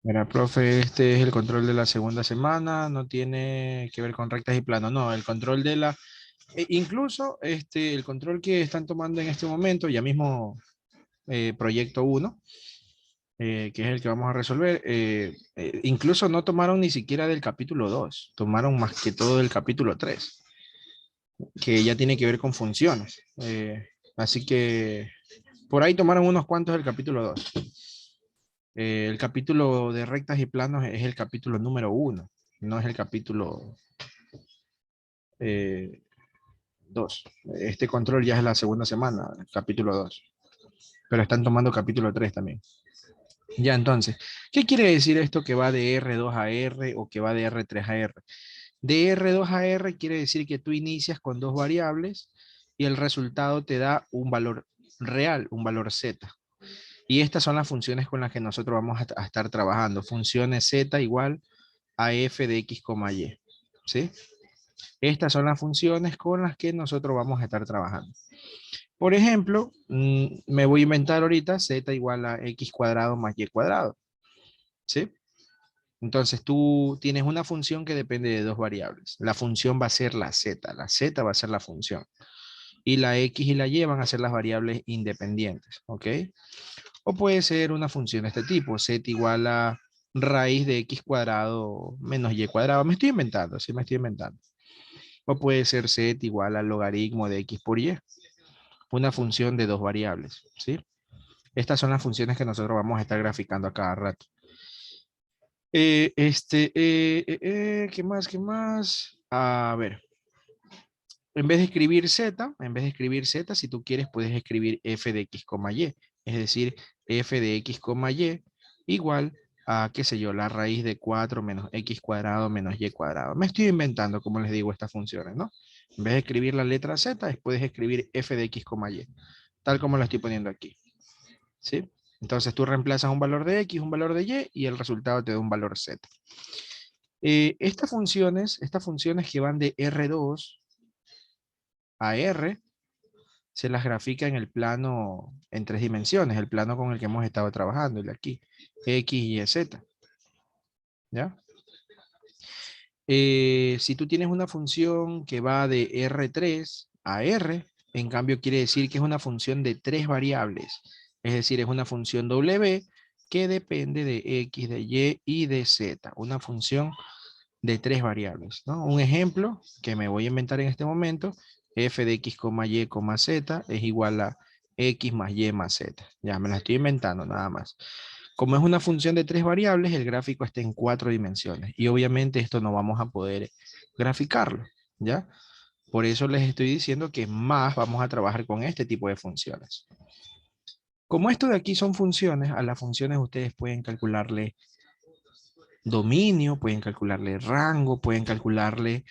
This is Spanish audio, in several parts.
Mira, profe, este es el control de la segunda semana, no tiene que ver con rectas y planos, no, el control de la, incluso el control que están tomando en este momento, ya mismo proyecto 1, que es el que vamos a resolver, incluso no tomaron ni siquiera del capítulo 2, tomaron más que todo del capítulo 3, que ya tiene que ver con funciones. Así que por ahí tomaron unos cuantos del capítulo 2. El capítulo de rectas y planos es el capítulo número 1, no es el capítulo 2. Este control ya es la segunda semana, el capítulo 2. Pero están tomando capítulo 3 también. Ya entonces, ¿qué quiere decir esto que va de R2 a R o que va de R3 a R? De R2 a R quiere decir que tú inicias con dos variables y el resultado te da un valor real, un valor Z. Y estas son las funciones con las que nosotros vamos a estar trabajando. Funciones Z igual a f de x, y. ¿Sí? Estas son las funciones con las que nosotros vamos a estar trabajando. Por ejemplo, me voy a inventar ahorita z igual a x cuadrado más y cuadrado. ¿Sí? Entonces tú tienes una función que depende de dos variables. La función va a ser la z va a ser la función. Y la x y la y van a ser las variables independientes. ¿Ok? O puede ser una función de este tipo, z igual a raíz de x cuadrado menos y cuadrado. Me estoy inventando, sí me estoy inventando. O puede ser z igual al logaritmo de x por y, una función de dos variables, ¿sí? Estas son las funciones que nosotros vamos a estar graficando a cada rato. ¿Qué más? ¿Qué más? A ver, en vez de escribir z, si tú quieres, puedes escribir f de x, y. Es decir, f de x, y igual a, qué sé yo, la raíz de 4 menos x cuadrado menos y cuadrado. Me estoy inventando, como les digo, estas funciones, ¿no? En vez de escribir la letra z, puedes escribir f de x, y, tal como lo estoy poniendo aquí, ¿sí? Entonces tú reemplazas un valor de x, un valor de y el resultado te da un valor z. Estas funciones que van de R2 a R, se las grafica en el plano en tres dimensiones, el plano con el que hemos estado trabajando, el de aquí, X, Y, Z. ¿Ya? Si tú tienes una función que va de R3 a R, en cambio quiere decir que es una función de tres variables. Es decir, es una función W que depende de X, de Y de Z. Una función de tres variables, ¿no? Un ejemplo que me voy a inventar en este momento, f de x, y, z es igual a x más y más z. Ya me la estoy inventando nada más. Como es una función de tres variables, el gráfico está en 4 dimensiones y obviamente esto no vamos a poder graficarlo, ¿ya? Por eso les estoy diciendo que más vamos a trabajar con este tipo de funciones. Como esto de aquí son funciones, a las funciones ustedes pueden calcularle dominio, pueden calcularle rango, pueden calcularle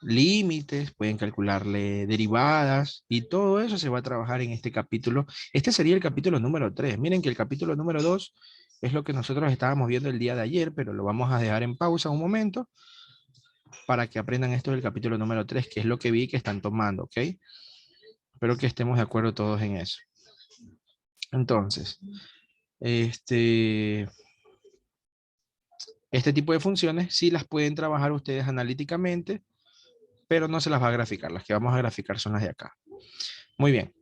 límites, pueden calcularle derivadas y todo eso se va a trabajar en este capítulo. Este sería el capítulo número 3. Miren que el capítulo número 2 es lo que nosotros estábamos viendo el día de ayer, pero lo vamos a dejar en pausa un momento para que aprendan esto del capítulo número 3, que es lo que vi que están tomando, ¿ok? Espero que estemos de acuerdo todos en eso. Entonces, este tipo de funciones sí las pueden trabajar ustedes analíticamente, pero no se las va a graficar. Las que vamos a graficar son las de acá. Muy bien.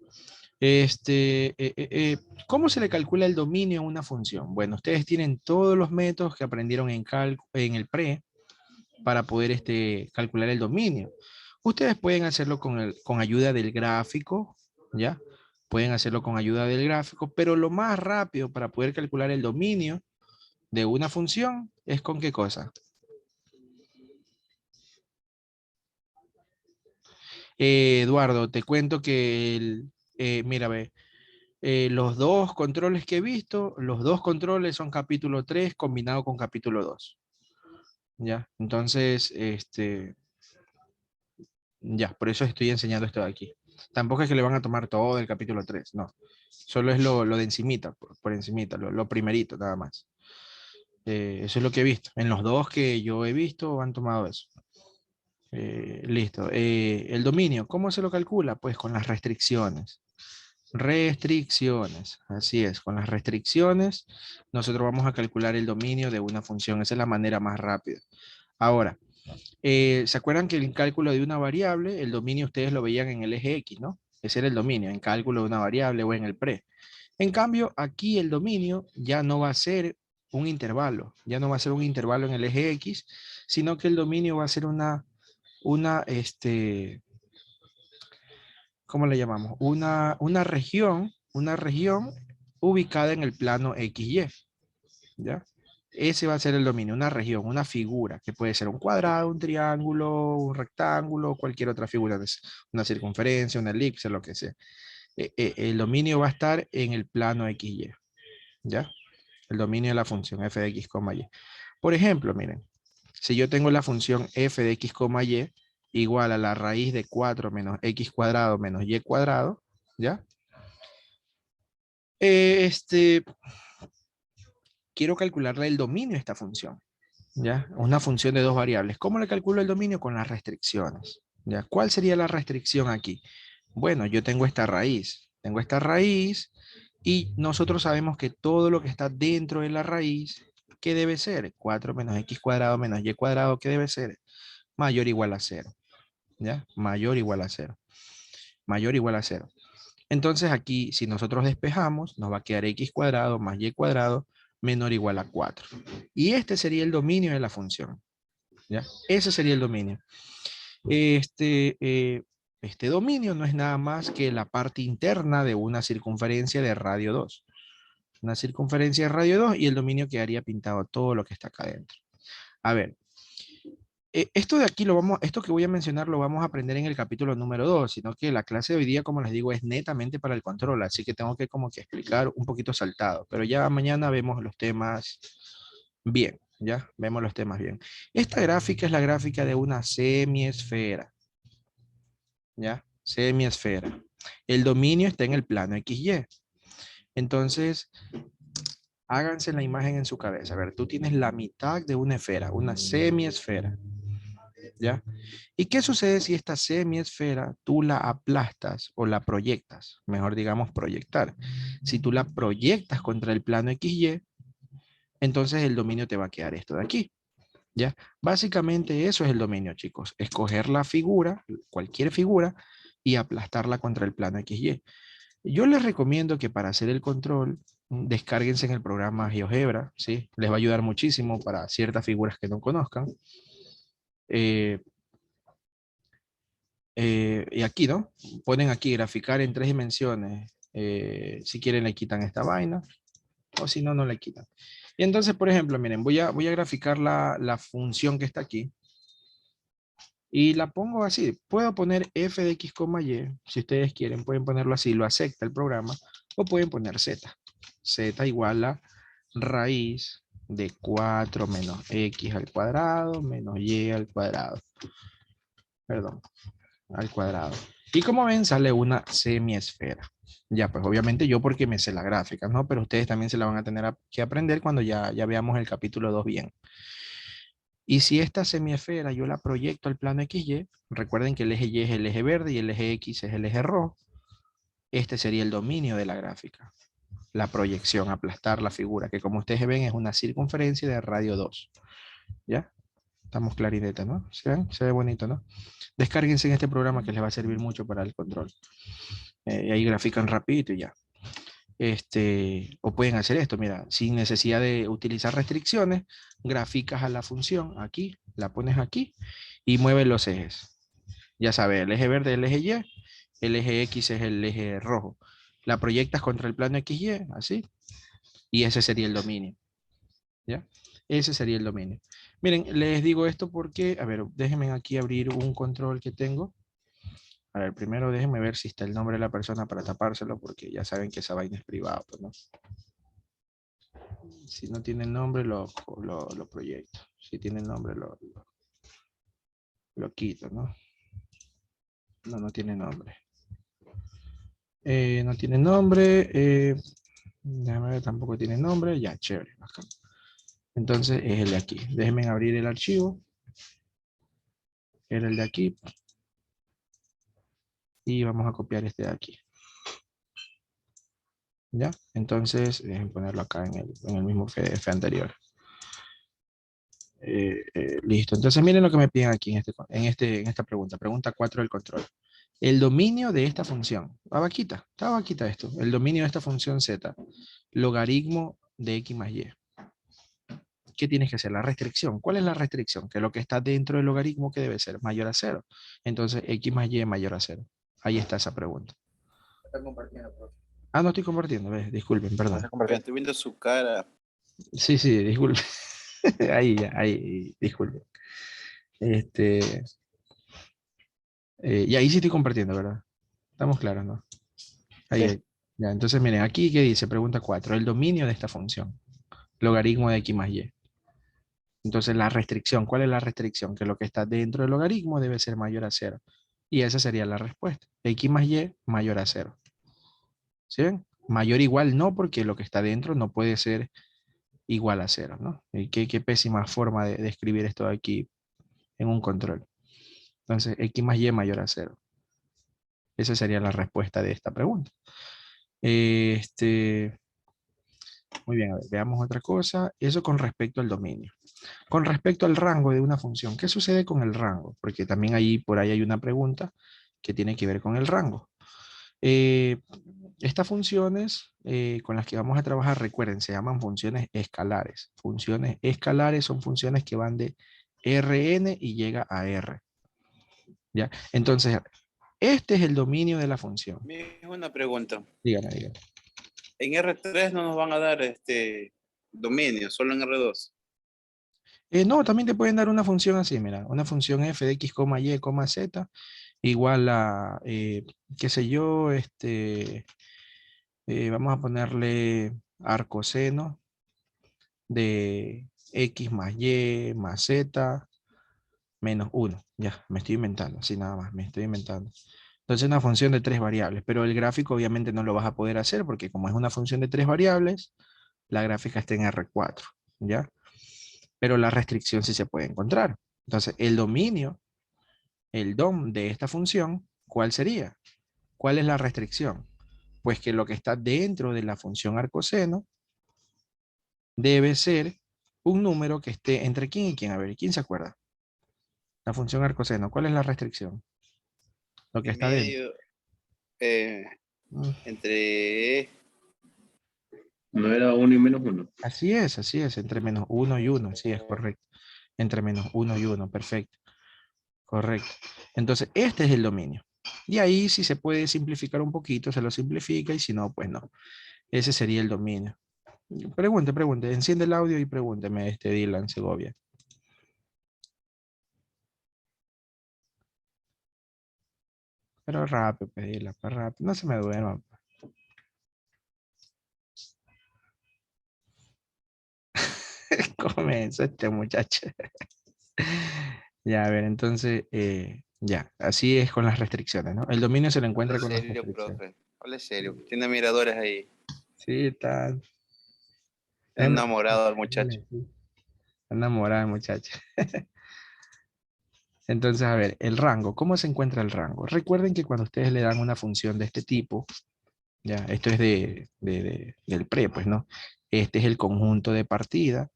¿Cómo se le calcula el dominio a una función? Bueno, ustedes tienen todos los métodos que aprendieron en el pre para poder calcular el dominio. Ustedes pueden hacerlo con ayuda del gráfico, ¿ya? Pueden hacerlo con ayuda del gráfico, pero lo más rápido para poder calcular el dominio de una función es con qué cosa. Eduardo, te cuento que mira, ve, los dos controles que he visto, los dos controles son capítulo 3 combinado con capítulo 2. ¿Ya? Entonces, ya, por eso estoy enseñando esto de aquí. Tampoco es que le van a tomar todo el capítulo 3, no. Solo es lo de encimita, por encimita, lo primerito, nada más. Eso es lo que he visto. En los dos que yo he visto han tomado eso. Listo. El dominio, ¿cómo se lo calcula? Pues con las restricciones. Restricciones. Así es, con las restricciones nosotros vamos a calcular el dominio de una función. Esa es la manera más rápida. Ahora, ¿se acuerdan que el cálculo de una variable, el dominio ustedes lo veían en el eje X, ¿no? Ese era el dominio, en cálculo de una variable o en el pre. En cambio, aquí el dominio ya no va a ser un intervalo, ya no va a ser un intervalo en el eje X, sino que el dominio va a ser ¿cómo le llamamos? Una región ubicada en el plano XY, ¿ya? Ese va a ser el dominio, una región, una figura, que puede ser un cuadrado, un triángulo, un rectángulo, cualquier otra figura, una circunferencia, una elipse, lo que sea. El dominio va a estar en el plano XY, ¿ya? El dominio de la función f de x, y. Por ejemplo, miren, si yo tengo la función f de x, y igual a la raíz de 4 menos x cuadrado menos y cuadrado, ¿ya? Quiero calcularle el dominio de esta función, ¿ya? Una función de dos variables. ¿Cómo le calculo el dominio? Con las restricciones, ¿ya? ¿Cuál sería la restricción aquí? Bueno, yo tengo esta raíz y nosotros sabemos que todo lo que está dentro de la raíz, ¿qué debe ser? 4 menos x cuadrado menos y cuadrado, ¿qué debe ser? Mayor o igual a 0, ¿ya? Mayor o igual a 0. Mayor o igual a 0. Entonces aquí, si nosotros despejamos, nos va a quedar x cuadrado más y cuadrado menor o igual a 4. Y este sería el dominio de la función, ¿ya? Ese sería el dominio. Este dominio no es nada más que la parte interna de una circunferencia de radio 2. Una circunferencia de radio 2 y el dominio quedaría pintado todo lo que está acá adentro. A ver, esto de aquí esto que voy a mencionar lo vamos a aprender en el capítulo número 2, sino que la clase de hoy día, como les digo, es netamente para el control, así que tengo que como que explicar un poquito saltado, pero ya mañana vemos los temas bien, ya vemos los temas bien. Esta gráfica es la gráfica de una semiesfera, ¿ya? Semiesfera. El dominio está en el plano XY. Entonces, háganse la imagen en su cabeza. A ver, tú tienes la mitad de una esfera, una semiesfera, ¿ya? ¿Y qué sucede si esta semiesfera tú la aplastas o la proyectas? Mejor digamos proyectar. Si tú la proyectas contra el plano XY, entonces el dominio te va a quedar esto de aquí, ¿ya? Básicamente eso es el dominio, chicos. Escoger la figura, cualquier figura, y aplastarla contra el plano XY. Yo les recomiendo que para hacer el control, descárguense en el programa GeoGebra, ¿sí? Les va a ayudar muchísimo para ciertas figuras que no conozcan. Eh, y aquí, ¿no? Ponen aquí graficar en 3 dimensiones. Si quieren le quitan esta vaina, o si no, no le quitan. Y entonces, por ejemplo, miren, voy a graficar la función que está aquí. Y la pongo así. Puedo poner f de x, y. Si ustedes quieren, pueden ponerlo así. Lo acepta el programa. O pueden poner z. Z igual a raíz de 4 menos x al cuadrado menos y al cuadrado. Perdón, al cuadrado. Y como ven, sale una semiesfera. Ya, pues obviamente yo porque me sé la gráfica, ¿no? Pero ustedes también se la van a tener que aprender cuando ya veamos el capítulo 2 bien. Y si esta semiesfera yo la proyecto al plano XY, recuerden que el eje Y es el eje verde y el eje X es el eje rojo, este sería el dominio de la gráfica. La proyección, aplastar la figura, que como ustedes ven es una circunferencia de radio 2. ¿Ya? Estamos clarinetas, ¿no? ¿Se ven? Se ve bonito, ¿no? Descárguense en este programa que les va a servir mucho para el control. Y ahí grafican rapidito y ya. O pueden hacer esto, mira, sin necesidad de utilizar restricciones, graficas a la función aquí, la pones aquí y mueves los ejes. Ya sabes, el eje verde es el eje Y, el eje X es el eje rojo. La proyectas contra el plano XY, así, y ese sería el dominio. ¿Ya? Ese sería el dominio. Miren, les digo esto porque, a ver, déjenme aquí abrir un control que tengo. A ver, primero déjenme ver si está el nombre de la persona para tapárselo, porque ya saben que esa vaina es privada, pues, ¿no? Si no tiene nombre, lo proyecto. Si tiene nombre, lo quito, ¿no? No, no tiene nombre. No tiene nombre. Déjame ver, tampoco tiene nombre. Ya, chévere. Acá. Entonces es el de aquí. Déjenme abrir el archivo. Era el de aquí. Y vamos a copiar este de aquí. ¿Ya? Entonces, déjenme ponerlo acá en el mismo PDF anterior. Listo. Entonces, miren lo que me piden aquí en esta pregunta. Pregunta 4 del control. El dominio de esta función. Está vaquita esto. El dominio de esta función z. Logaritmo de x más y. ¿Qué tienes que hacer? La restricción. ¿Cuál es la restricción? Que lo que está dentro del logaritmo que debe ser mayor a 0. Entonces, x más y mayor a 0. Ahí está esa pregunta. Está compartiendo, profe. Ah, no estoy compartiendo. Disculpen, perdón. Estoy viendo su cara. Sí, sí, disculpen. ahí, disculpen. Este, y ahí sí estoy compartiendo, ¿verdad? Estamos claros, ¿no? Ahí, Sí. ahí. Ya, entonces, miren, aquí ¿qué dice? Pregunta 4. El dominio de esta función. Logaritmo de x más y. Entonces, la restricción. ¿Cuál es la restricción? Que lo que está dentro del logaritmo debe ser mayor a 0. Y esa sería la respuesta. X más y mayor a 0. ¿Sí ven? Mayor igual no, porque lo que está dentro no puede ser igual a 0, ¿no? Y qué pésima forma de escribir esto aquí en un control. Entonces, x más y mayor a 0. Esa sería la respuesta de esta pregunta. Muy bien, a ver, veamos otra cosa. Eso con respecto al dominio. Con respecto al rango de una función, ¿qué sucede con el rango? Porque también por ahí hay una pregunta que tiene que ver con el rango. Eh, Estas funciones con las que vamos a trabajar, recuerden, se llaman funciones escalares. Funciones escalares son funciones que van de Rn y llega a R. ¿Ya? Entonces, este es el dominio de la función. Una pregunta. Dígame, dígame. En R3 no nos van a dar dominio, solo en R2. No, también te pueden dar una función así, mira, una función f de x, y, z, igual a, qué sé yo, vamos a ponerle arcoseno de x más y más z menos 1. Ya, me estoy inventando, así nada más, me estoy inventando. Entonces una función de 3 variables, pero el gráfico obviamente no lo vas a poder hacer porque como es una función de 3 variables, la gráfica está en R4, ¿ya? Pero la restricción sí se puede encontrar. Entonces el dominio, el DOM de esta función, ¿cuál sería? ¿Cuál es la restricción? Pues que lo que está dentro de la función arcoseno debe ser un número que esté entre quién y quién. A ver, ¿quién se acuerda? La función arcoseno, ¿cuál es la restricción? Lo que En está dentro. medio, eh, Mm, entre... No era uno y menos uno. así es, entre menos 1 y 1, sí, es correcto. Entre menos 1 y 1, perfecto. Correcto. Entonces, este es el dominio. Y ahí si se puede simplificar un poquito, se lo simplifica y si no, pues no. Ese sería el dominio. Pregunte. Enciende el audio y pregúnteme, Dylan Segovia. Pero rápido, pedirla, pues rápido. No se me duerma. Comenzó este muchacho. Ya, a ver, entonces, ya, así es con las restricciones, ¿no? El dominio se lo encuentra Habla con las serio, restricciones. profe. Habla serio. Tiene miradores ahí. Sí, está Enamorado el muchacho. sí, está enamorada el muchacho. Entonces, a ver, el rango, ¿cómo se encuentra el rango? Recuerden que cuando ustedes le dan una función de este tipo, ya, esto es del pre, pues, ¿no? Este es el conjunto de partida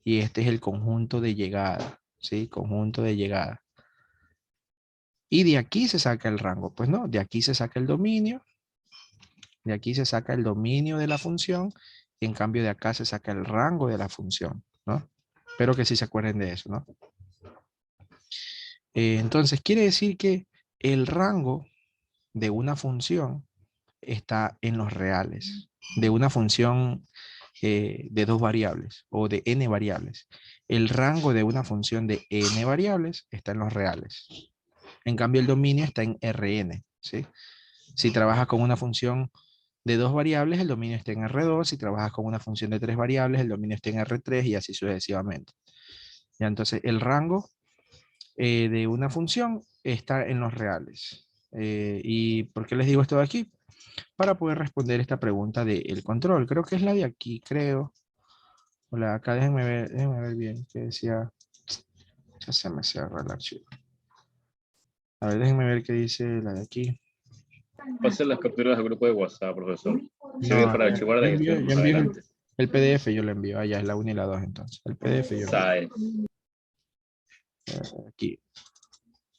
y este es el conjunto de llegada, ¿sí? Conjunto de llegada. Y de aquí se saca el rango, pues no, de aquí se saca el dominio, de aquí se saca el dominio de la función, y en cambio de acá se saca el rango de la función, ¿no? Espero que sí se acuerden de eso, ¿no? Entonces, quiere decir que el rango de una función está en los reales, de una función de 2 variables o de n variables. El rango de una función de n variables está en los reales. En cambio, el dominio está en Rn, ¿sí? Si trabajas con una función de 2 variables, el dominio está en R2. Si trabajas con una función de 3 variables, el dominio está en R3 y así sucesivamente. Ya, entonces, el rango de una función está en los reales. ¿Y por qué les digo esto de aquí? Para poder responder esta pregunta del control. Creo que es la de aquí, creo. Hola, acá déjenme ver bien. Que decía, ya se me cierra el archivo. A ver, déjenme ver qué dice la de aquí. Pasen las capturas al grupo de WhatsApp, profesor. Sirve No, para archivar ya después, envié más adelante. el PDF, yo lo envío. Ah, ya es la 1 y la 2 entonces. El PDF yo lo envío Sabe. aquí.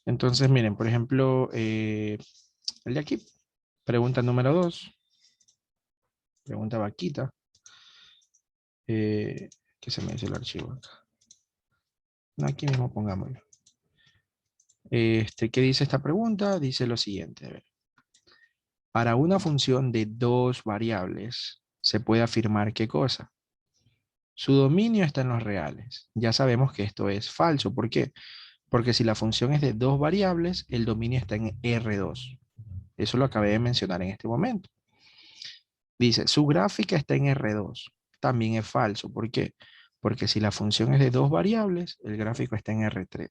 Entonces, miren, por ejemplo, el de aquí. Pregunta número 2. Pregunta vaquita. ¿Qué se me dice el archivo acá? No, aquí mismo pongámoslo. ¿Qué dice esta pregunta? Dice lo siguiente. A ver. Para una función de dos variables, se puede afirmar ¿qué cosa? Su dominio está en los reales. Ya sabemos que esto es falso. ¿Por qué? Porque si la función es de dos variables, el dominio está en R2. Eso lo acabé de mencionar en este momento. Dice, su gráfica está en R2. También es falso. ¿Por qué? Porque si la función es de dos variables, el gráfico está en R3.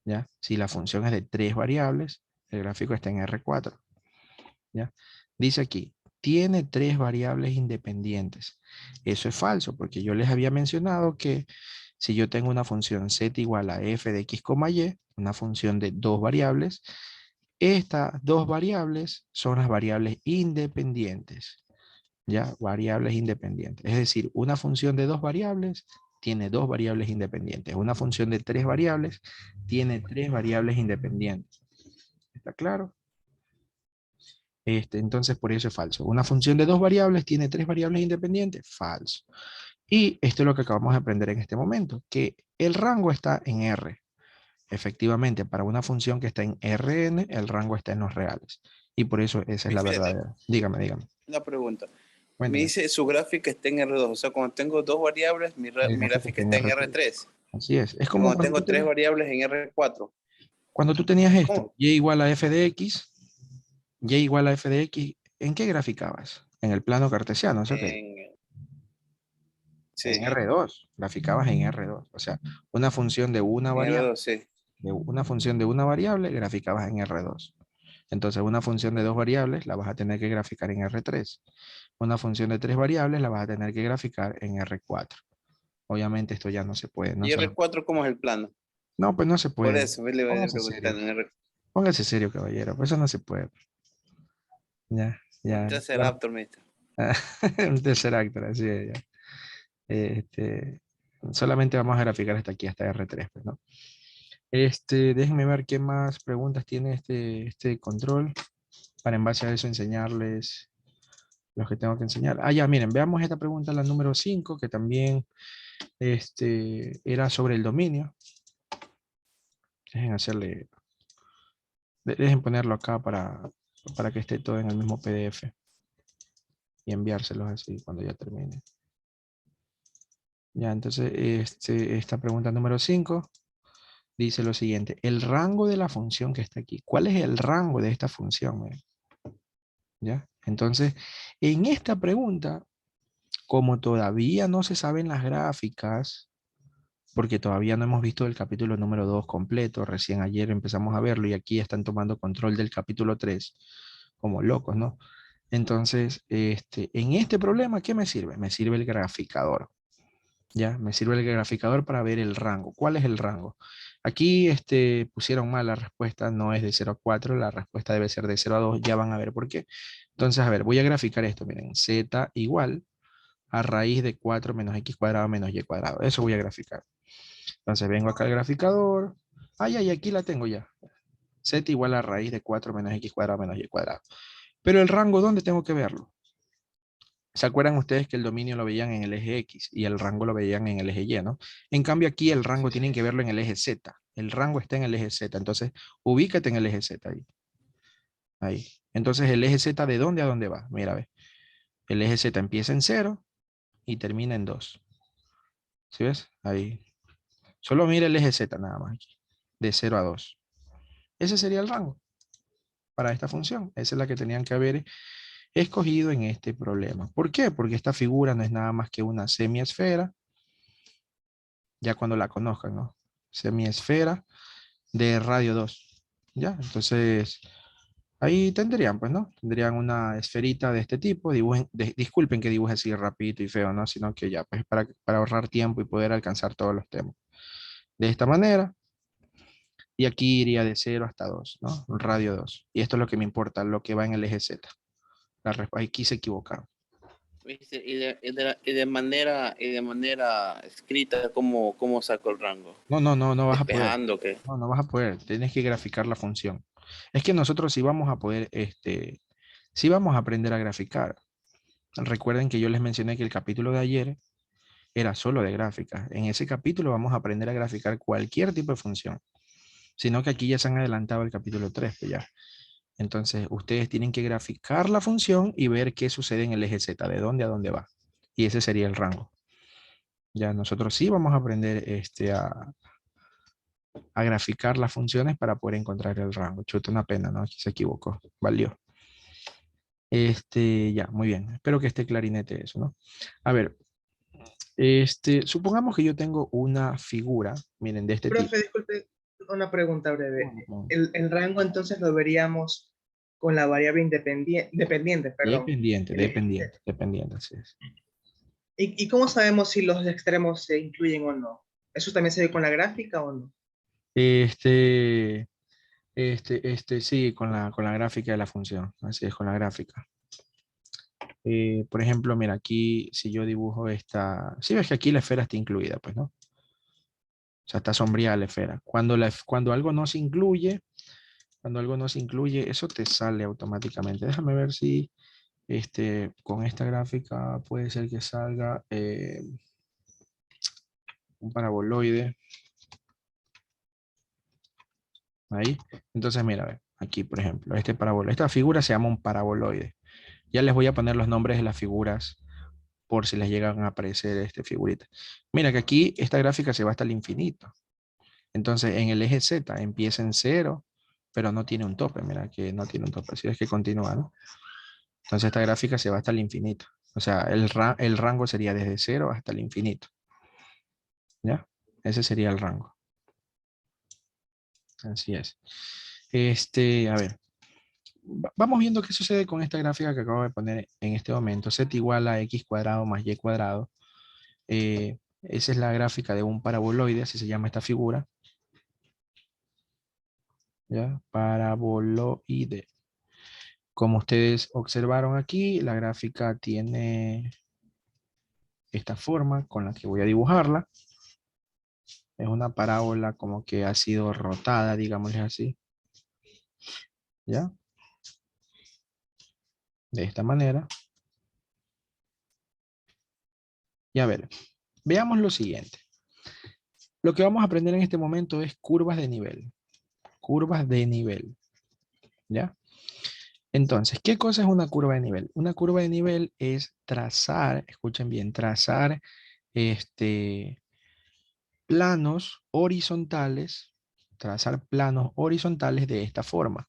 ¿Ya? Si la función es de tres variables, el gráfico está en R4. ¿Ya? Dice aquí, tiene tres variables independientes. Eso es falso, porque yo les había mencionado que si yo tengo una función z igual a f de x, y, una función de dos variables, estas dos variables son las variables independientes. ¿Ya? Variables independientes. Es decir, una función de dos variables tiene dos variables independientes. Una función de tres variables tiene tres variables independientes. ¿Está claro? Entonces, por eso es falso. Una función de dos variables tiene tres variables independientes. Falso. Y esto es lo que acabamos de aprender en este momento, que el rango está en R. Efectivamente, para una función que está en Rn, el rango está en los reales. Y por eso esa es la Fíjate, verdadera. Dígame, dígame. una pregunta. Me Cuéntame. dice su gráfica está en R2. O sea, cuando tengo dos variables, El mi gráfico gráfica está en está en R3. R3. Así es. Es Y como cuando cuando tengo tres variables en R4. cuando tú tenías esto, ¿Cómo? y igual a f de x, y igual a f de x, ¿en qué graficabas? En el plano cartesiano, ¿eso qué? En Sí, R2, graficabas en R2. O sea, una función de una en variable, R2, sí. de una función de una variable, graficabas en R2. Entonces, una función de dos variables la vas a tener que graficar en R3. Una función de tres variables la vas a tener que graficar en R4. Obviamente esto ya no se puede, no ¿Y solo. R4 cómo es el plano? No, pues no se Por puede. eso me le voy a Póngase preguntar serio. en R4. Póngase serio, caballero. Pues eso no se puede. Ya, ya. Entonces, Bueno, Raptor, mister. un tercer actor, así es, ya. Este, solamente vamos a graficar hasta aquí, hasta R3, pues, ¿no? Déjenme ver qué más preguntas tiene este control para en base a eso enseñarles los que tengo que enseñar. Ah, ya, miren, veamos esta pregunta, la número 5, que también era sobre el dominio. Dejen hacerle, dejen ponerlo acá para que esté todo en el mismo PDF y enviárselos así cuando ya termine. Ya, entonces, esta pregunta número 5 dice lo siguiente. El rango de la función que está aquí. ¿Cuál es el rango de esta función? Miren? ¿Ya? Entonces, en esta pregunta, como todavía no se saben las gráficas, porque todavía no hemos visto el capítulo número 2 completo, recién ayer empezamos a verlo y aquí están tomando control del capítulo 3 como locos, ¿no? Entonces, en este problema, ¿qué me sirve? Me sirve el graficador. ¿Ya? Me sirve el graficador para ver el rango. ¿Cuál es el rango? Aquí pusieron mal la respuesta, no es de 0 a 4, la respuesta debe ser de 0 a 2, ya van a ver por qué. Entonces, a ver, voy a graficar esto, miren, z igual a raíz de 4 menos x cuadrado menos y cuadrado. Eso voy a graficar. Entonces vengo acá al graficador. Ah, y aquí la tengo ya. Z igual a raíz de 4 menos x cuadrado menos y cuadrado. Pero el rango, ¿dónde tengo que verlo? ¿Se acuerdan ustedes que el dominio lo veían en el eje X y el rango lo veían en el eje Y, ¿no? En cambio aquí el rango tienen que verlo en el eje Z. El rango está en el eje Z. Entonces, ubícate en el eje Z ahí. Ahí. Entonces, el eje Z, ¿de dónde a dónde va? Mira, ve. El eje Z empieza en 0 y termina en 2. ¿Sí ves? Ahí. Solo mira el eje Z nada más aquí. De 0 a 2. Ese sería el rango para esta función. Esa es la que tenían que haber escogido en este problema. ¿Por qué? Porque esta figura no es nada más que una semiesfera, ya cuando la conozcan, ¿no? Semiesfera de radio 2. ¿Ya? Entonces, ahí tendrían, pues, ¿no? Tendrían una esferita de este tipo. Dibujen, disculpen que dibuje así rapidito y feo, ¿no? Sino que ya, pues, para ahorrar tiempo y poder alcanzar todos los temas. De esta manera. Y aquí iría de 0 hasta 2, ¿no? Radio 2. Y esto es lo que me importa, lo que va en el eje Z. Aquí se equivocaron. ¿Viste? Y de manera escrita, ¿cómo saco el rango? No vas a poder. Despejando, ¿qué? No vas a poder. Tienes que graficar la función. Es que nosotros sí vamos a poder, sí vamos a aprender a graficar. Recuerden que yo les mencioné que el capítulo de ayer era solo de gráficas. En ese capítulo vamos a aprender a graficar cualquier tipo de función. Sino que aquí ya se han adelantado el capítulo 3, pues ya. Entonces, ustedes tienen que graficar la función y ver qué sucede en el eje Z, de dónde a dónde va. Y ese sería el rango. Ya nosotros sí vamos a aprender a graficar las funciones para poder encontrar el rango. Chuta, una pena, ¿no? Aquí se equivocó. Valió. Ya, muy bien. Espero que esté clarinete eso, ¿no? A ver, supongamos que yo tengo una figura, miren, de este tipo. Profe, disculpe, una pregunta breve. El rango entonces lo veríamos con la variable dependiente, perdón. Dependiente, así es. ¿Y cómo sabemos si los extremos se incluyen o no? ¿Eso también se ve con la gráfica o no? Sí, con la gráfica de la función, así es, con la gráfica. Por ejemplo, mira, aquí si yo dibujo esta, sí ves que aquí la esfera está incluida, pues, ¿no? O sea, está sombreada la esfera. Cuando algo no se incluye, eso te sale automáticamente. Déjame ver si con esta gráfica puede ser que salga un paraboloide. Ahí. Entonces, mira, a ver, aquí, por ejemplo, esta figura se llama un paraboloide. Ya les voy a poner los nombres de las figuras por si les llegan a aparecer figuritas. Mira que aquí esta gráfica se va hasta el infinito. Entonces, en el eje Z empieza en 0, pero no tiene un tope. Mira que no tiene un tope, así es que continúa, ¿no? Entonces, esta gráfica se va hasta el infinito. O sea, el rango sería desde 0 hasta el infinito. ¿Ya? Ese sería el rango. Así es. A ver. Vamos viendo qué sucede con esta gráfica que acabo de poner en este momento. Z igual a x cuadrado más y cuadrado. Esa es la gráfica de un paraboloide, así se llama esta figura. ¿Ya? Paraboloide. Como ustedes observaron aquí, la gráfica tiene esta forma con la que voy a dibujarla. Es una parábola como que ha sido rotada, digámosle así. ¿Ya? De esta manera. Y a ver, veamos lo siguiente. Lo que vamos a aprender en este momento es curvas de nivel. Curvas de nivel. ¿Ya? Entonces, ¿qué cosa es una curva de nivel? Una curva de nivel es trazar, escuchen bien, trazar planos horizontales, de esta forma.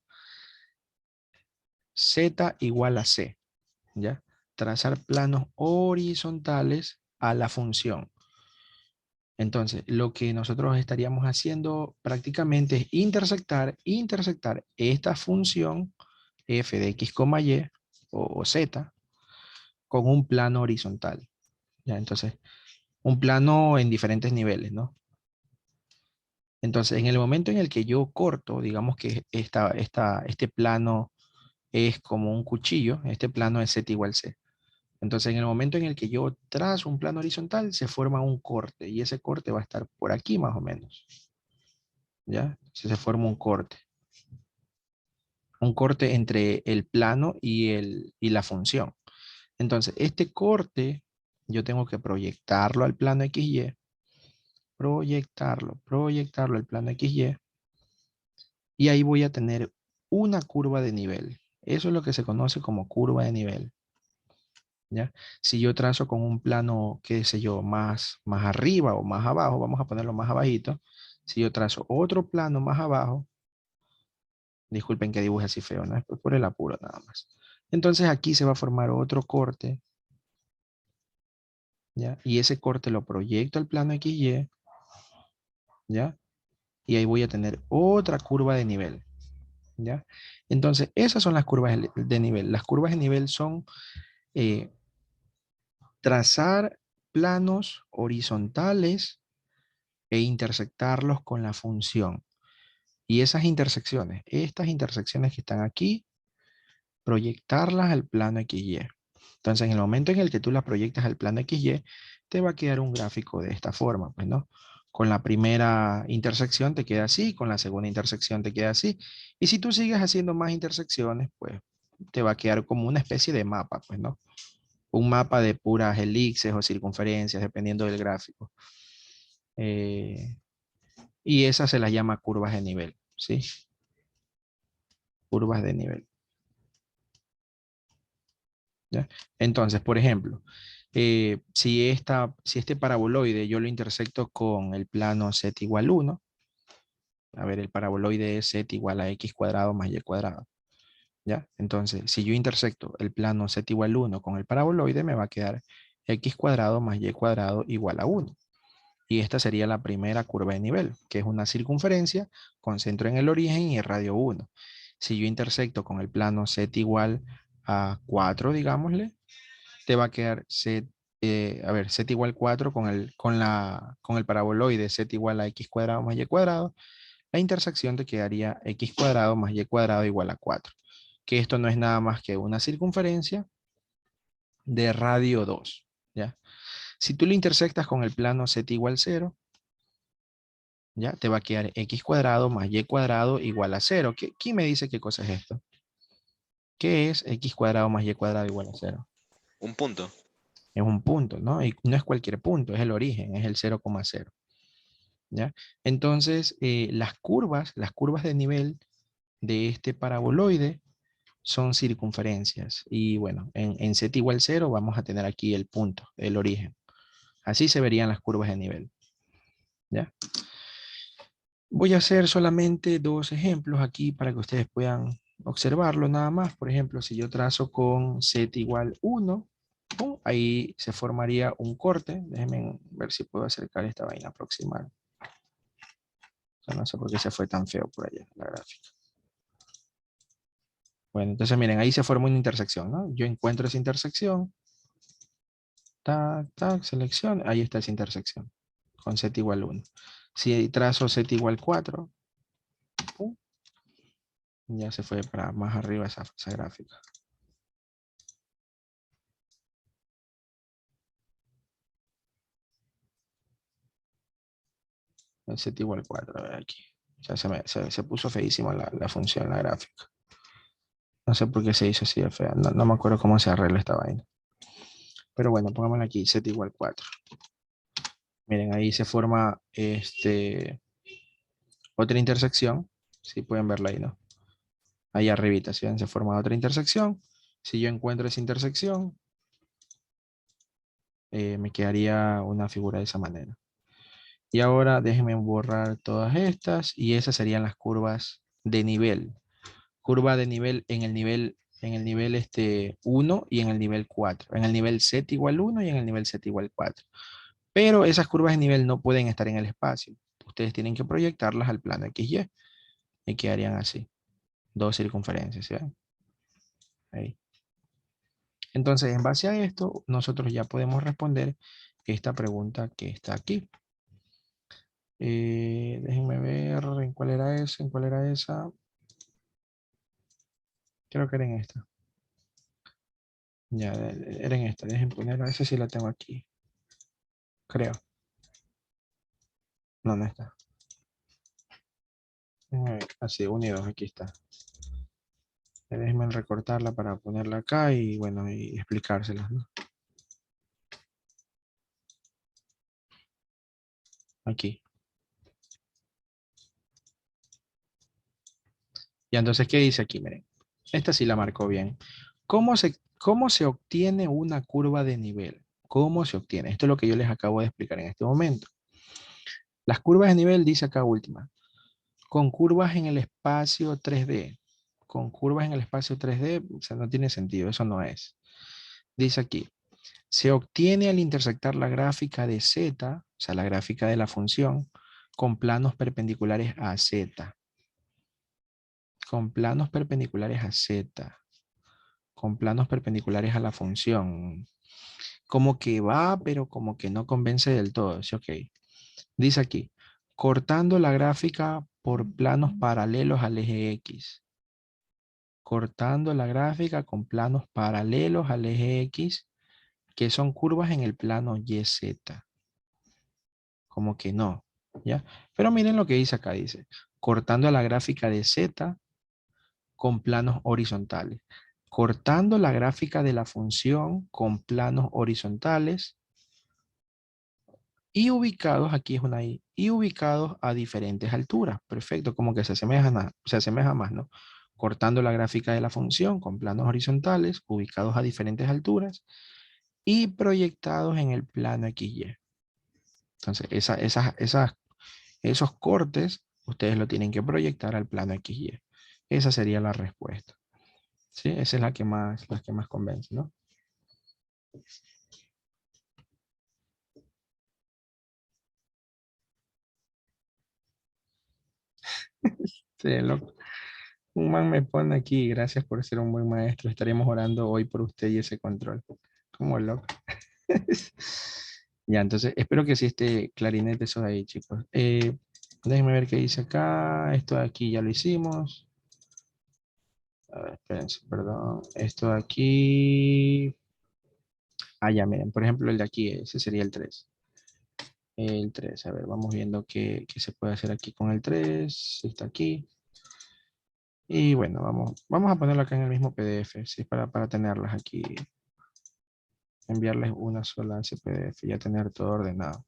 Z igual a C, ¿ya? Trazar planos horizontales a la función. Entonces, lo que nosotros estaríamos haciendo prácticamente es intersectar esta función f de x, y o z con un plano horizontal. ¿Ya? Entonces, un plano en diferentes niveles, ¿no? Entonces, en el momento en el que yo corto, digamos que este plano es como un cuchillo, este plano es z igual c. Entonces, en el momento en el que yo trazo un plano horizontal, se forma un corte, y ese corte va a estar por aquí más o menos. ¿Ya? Entonces, se forma un corte. Un corte entre el plano y la función. Entonces, este corte, yo tengo que proyectarlo al plano XY, proyectarlo al plano XY, y ahí voy a tener una curva de nivel. Eso es lo que se conoce como curva de nivel. ¿Ya? Si yo trazo con un plano, qué sé yo, más arriba o más abajo, vamos a ponerlo más abajito. Si yo trazo otro plano más abajo, disculpen que dibuje así feo, ¿no? Es por el apuro nada más. Entonces aquí se va a formar otro corte, ¿ya? Y ese corte lo proyecto al plano XY, ¿ya? Y ahí voy a tener otra curva de nivel, ¿ya? Entonces, esas son las curvas de nivel. Las curvas de nivel son trazar planos horizontales e intersectarlos con la función. Y esas intersecciones, estas intersecciones que están aquí, proyectarlas al plano XY. Entonces, en el momento en el que tú las proyectas al plano XY, te va a quedar un gráfico de esta forma, pues, ¿no? Con la primera intersección te queda así, con la segunda intersección te queda así. Y si tú sigues haciendo más intersecciones, pues te va a quedar como una especie de mapa, pues, ¿no? Un mapa de puras elipses o circunferencias, dependiendo del gráfico. Y esas se las llama curvas de nivel, ¿sí? Curvas de nivel. ¿Ya? Entonces, por ejemplo, si este paraboloide yo lo intersecto con el plano z igual 1, a ver, el paraboloide es z igual a x cuadrado más y cuadrado, ¿ya? Entonces, si yo intersecto el plano z igual 1 con el paraboloide, me va a quedar x cuadrado más y cuadrado igual a 1. Y esta sería la primera curva de nivel, que es una circunferencia con centro en el origen y el radio 1. Si yo intersecto con el plano z igual a 4, digámosle, te va a quedar z, z igual 4 con el paraboloide z igual a x cuadrado más y cuadrado. La intersección te quedaría x cuadrado más y cuadrado igual a 4. Que esto no es nada más que una circunferencia de radio 2, ¿ya? Si tú lo intersectas con el plano z igual 0, ¿ya? Te va a quedar x cuadrado más y cuadrado igual a 0. ¿Quién me dice qué cosa es esto? ¿Qué es x cuadrado más y cuadrado igual a 0? Un punto. Es un punto, ¿no? Y no es cualquier punto, es el origen, es el 0,0. ¿Ya? Entonces, las curvas de nivel de este paraboloide son circunferencias. Y bueno, en z igual 0 vamos a tener aquí el punto, el origen. Así se verían las curvas de nivel. ¿Ya? Voy a hacer solamente dos ejemplos aquí para que ustedes puedan observarlo nada más. Por ejemplo, si yo trazo con z igual 1, ¡pum! Ahí se formaría un corte. Déjenme ver si puedo acercar esta vaina aproximada. No sé por qué se fue tan feo por allá la gráfica. Bueno, entonces miren, ahí se forma una intersección, ¿no? Yo encuentro esa intersección. Tac, tac, selección. Ahí está esa intersección. Con z igual 1. Si trazo z igual 4, ¡pum! Ya se fue para más arriba esa gráfica. El z igual 4, a ver aquí. Ya se puso feísimo la función, la gráfica. No sé por qué se hizo así de fea. No me acuerdo cómo se arregla esta vaina. Pero bueno, pongámosla aquí, z igual 4. Miren, ahí se forma otra intersección. Si pueden verla ahí, ¿no? Ahí arribita, ¿sí ven? Se forma otra intersección. Si yo encuentro esa intersección, me quedaría una figura de esa manera. Y ahora déjenme borrar todas estas y esas serían las curvas de nivel. Curva de nivel en el nivel 1 y en el nivel 4. En el nivel z igual 1 y en el nivel z igual 4. Pero esas curvas de nivel no pueden estar en el espacio. Ustedes tienen que proyectarlas al plano XY. Y quedarían así. Dos circunferencias, ¿sí ven? Ahí. Entonces, en base a esto, nosotros ya podemos responder esta pregunta que está aquí. Déjenme ver en cuál era esa, en cuál era esa. Creo que era en esta. Ya, era en esta. Déjenme ponerla. Esa sí la tengo aquí. Creo. No, no está. Así, unidos, aquí está. Déjenme recortarla para ponerla acá y bueno, y explicárselas, ¿no? Aquí. Y entonces, ¿qué dice aquí? Miren, esta sí la marcó bien. ¿Cómo se obtiene una curva de nivel? ¿Cómo se obtiene? Esto es lo que yo les acabo de explicar en este momento. Las curvas de nivel, dice acá última, con curvas en el espacio 3D. Con curvas en el espacio 3D, o sea, no tiene sentido, eso no es. Dice aquí, se obtiene al intersectar la gráfica de Z, o sea, la gráfica de la función, con planos perpendiculares a Z. Con planos perpendiculares a Z. Con planos perpendiculares a la función. Como que va, pero como que no convence del todo. ¿Sí? Ok. Dice aquí, cortando la gráfica por planos paralelos al eje X. cortando la gráfica con planos paralelos al eje X, que son curvas en el plano YZ. Como que no, ¿ya? Pero miren lo que dice acá, dice, cortando la gráfica de Z con planos horizontales. Cortando la gráfica de la función con planos horizontales y ubicados, aquí es una I, y ubicados a diferentes alturas. Perfecto, como que se asemeja más, ¿no? Cortando la gráfica de la función con planos horizontales, ubicados a diferentes alturas y proyectados en el plano XY. Entonces, esos cortes, ustedes lo tienen que proyectar al plano XY. Esa sería la respuesta. ¿Sí? Esa es la que más convence, ¿no? Sí, loco. Un man me pone aquí, gracias por ser un buen maestro. Estaremos orando hoy por usted y ese control. Como loco. Ya, entonces, espero que sí esté clarinete eso de ahí, chicos. Déjenme ver qué dice acá. Esto de aquí ya lo hicimos. A ver, espérense, perdón. Esto de aquí. Ah, ya, miren. Por ejemplo, el de aquí, ese sería el 3. El 3, a ver, vamos viendo qué se puede hacer aquí con el 3. Está aquí. Y bueno, vamos a ponerlo acá en el mismo PDF, ¿sí? Para tenerlas aquí. Enviarles una sola ese PDF y ya tener todo ordenado.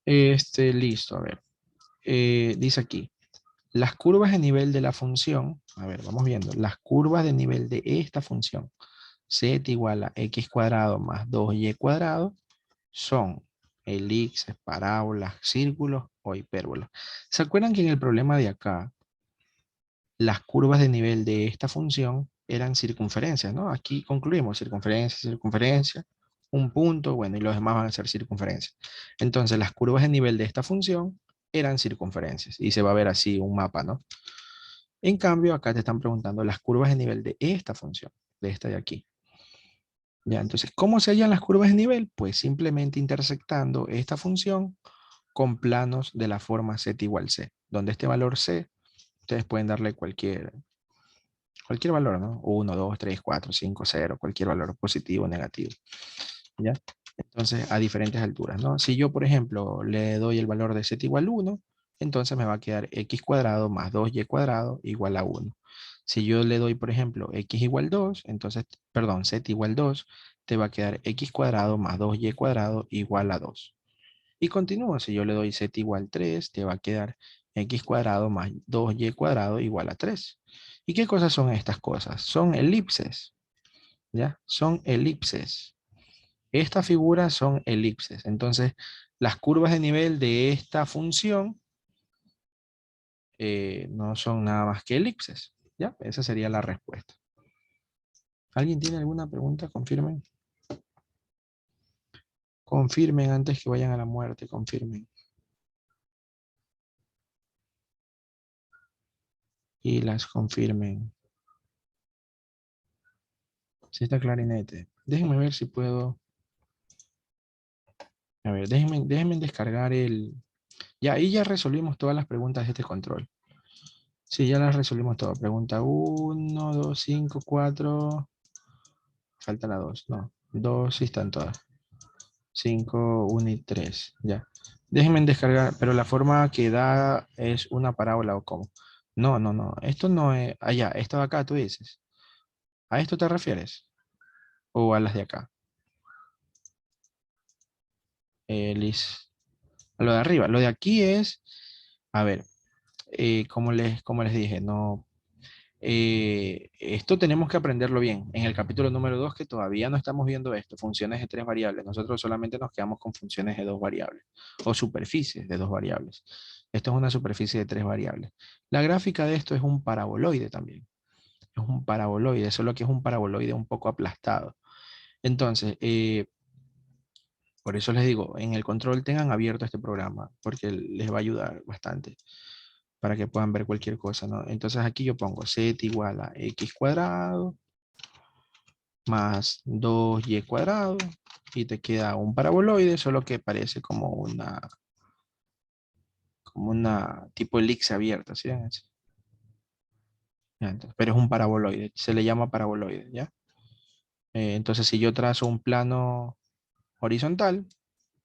Listo, a ver. Dice aquí, las curvas de nivel de la función, a ver, vamos viendo, las curvas de nivel de esta función, z igual a x cuadrado más 2y cuadrado, son elipses, parábolas, círculos o hipérbolas. ¿Se acuerdan que en el problema de acá, las curvas de nivel de esta función eran circunferencias, ¿no? Aquí concluimos circunferencia, circunferencia, un punto, bueno, y los demás van a ser circunferencias. Entonces, las curvas de nivel de esta función eran circunferencias, y se va a ver así un mapa, ¿no? En cambio, acá te están preguntando las curvas de nivel de esta función, de esta de aquí. Ya, entonces, ¿cómo se hallan las curvas de nivel? Pues simplemente intersectando esta función con planos de la forma z igual c, donde este valor c, ustedes pueden darle cualquier valor, ¿no? 1, 2, 3, 4, 5, 0, cualquier valor positivo o negativo, ¿ya? Entonces, a diferentes alturas, ¿no? Si yo, por ejemplo, le doy el valor de z igual 1, entonces me va a quedar x cuadrado más 2y cuadrado igual a 1. Si yo le doy, por ejemplo, x igual 2, entonces, perdón, z igual 2, te va a quedar x cuadrado más 2y cuadrado igual a 2. Y continúo, si yo le doy z igual 3, te va a quedar x cuadrado más 2y cuadrado igual a 3. ¿Y qué cosas son estas cosas? Son elipses, ¿ya? Son elipses. Estas figuras son elipses. Entonces, las curvas de nivel de esta función no son nada más que elipses, ¿ya? Esa sería la respuesta. ¿Alguien tiene alguna pregunta? Confirmen. Confirmen antes que vayan a la muerte, confirmen. Y las confirmen. Si está clarinete. Déjenme ver si puedo. A ver, déjenme descargar el... Ya, ahí ya resolvimos todas las preguntas de este control. Sí, ya las resolvimos todas. Pregunta 1, 2, 5, 4. Falta la 2. No, 2 sí están todas. 5, 1 y 3. Ya. Déjenme descargar, pero la forma que da es una parábola o cómo. No, no, no. Esto no es... Allá, esto de acá tú dices. ¿A esto te refieres? ¿O a las de acá? Liz. A lo de arriba. Lo de aquí es... A ver, como les dije, no... esto tenemos que aprenderlo bien. En el capítulo número 2, que todavía no estamos viendo esto, funciones de 3 variables. Nosotros solamente nos quedamos con funciones de 2 variables o superficies de 2 variables. Esto es una superficie de 3 variables. La gráfica de esto es un paraboloide también. Es un paraboloide, solo que es un paraboloide un poco aplastado. Entonces, por eso les digo, en el control tengan abierto este programa, porque les va a ayudar bastante para que puedan ver cualquier cosa, ¿no? Entonces aquí yo pongo z igual a x cuadrado más 2y cuadrado y te queda un paraboloide, solo que parece como una tipo elipse abierta, ¿sí? Ya, pero es un paraboloide, se le llama paraboloide, ¿ya? Entonces, si yo trazo un plano horizontal,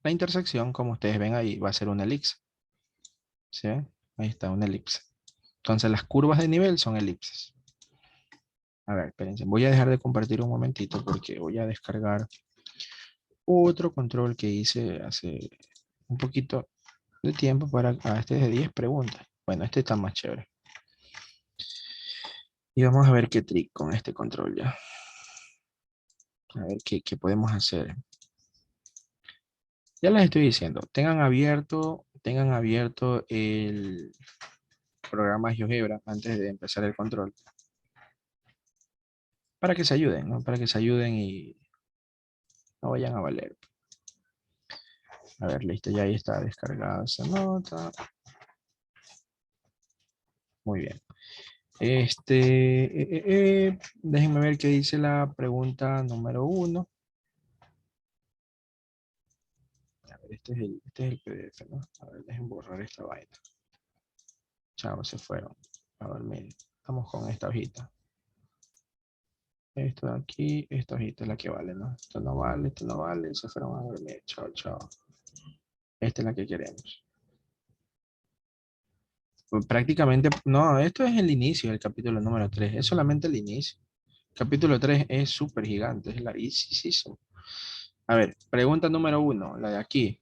la intersección, como ustedes ven ahí, va a ser una elipse. ¿Sí? Ahí está, una elipse. Entonces, las curvas de nivel son elipses. A ver, espérense. Voy a dejar de compartir un momentito porque voy a descargar otro control que hice hace un poquito de tiempo para este es de 10 preguntas. Bueno, este está más chévere. Y vamos a ver qué trick con este control ya. A ver qué podemos hacer. Ya les estoy diciendo, tengan abierto el programa GeoGebra antes de empezar el control. Para que se ayuden, ¿no? Para que se ayuden y no vayan a valer. A ver, listo, ya ahí está descargada esa nota. Muy bien. Déjenme ver qué dice la pregunta número 1. A ver, este es el PDF, ¿no? A ver, dejen borrar esta vaina. Chao, se fueron a dormir. Estamos con esta hojita. Esto de aquí, esta hojita es la que vale, ¿no? Esto no vale, se fueron a dormir. Chao, chao. Esta es la que queremos. Pues prácticamente, no, esto es el inicio del capítulo número 3. Es solamente el inicio. Capítulo 3 es súper gigante, es larguísimo. A ver, pregunta número 1, la de aquí.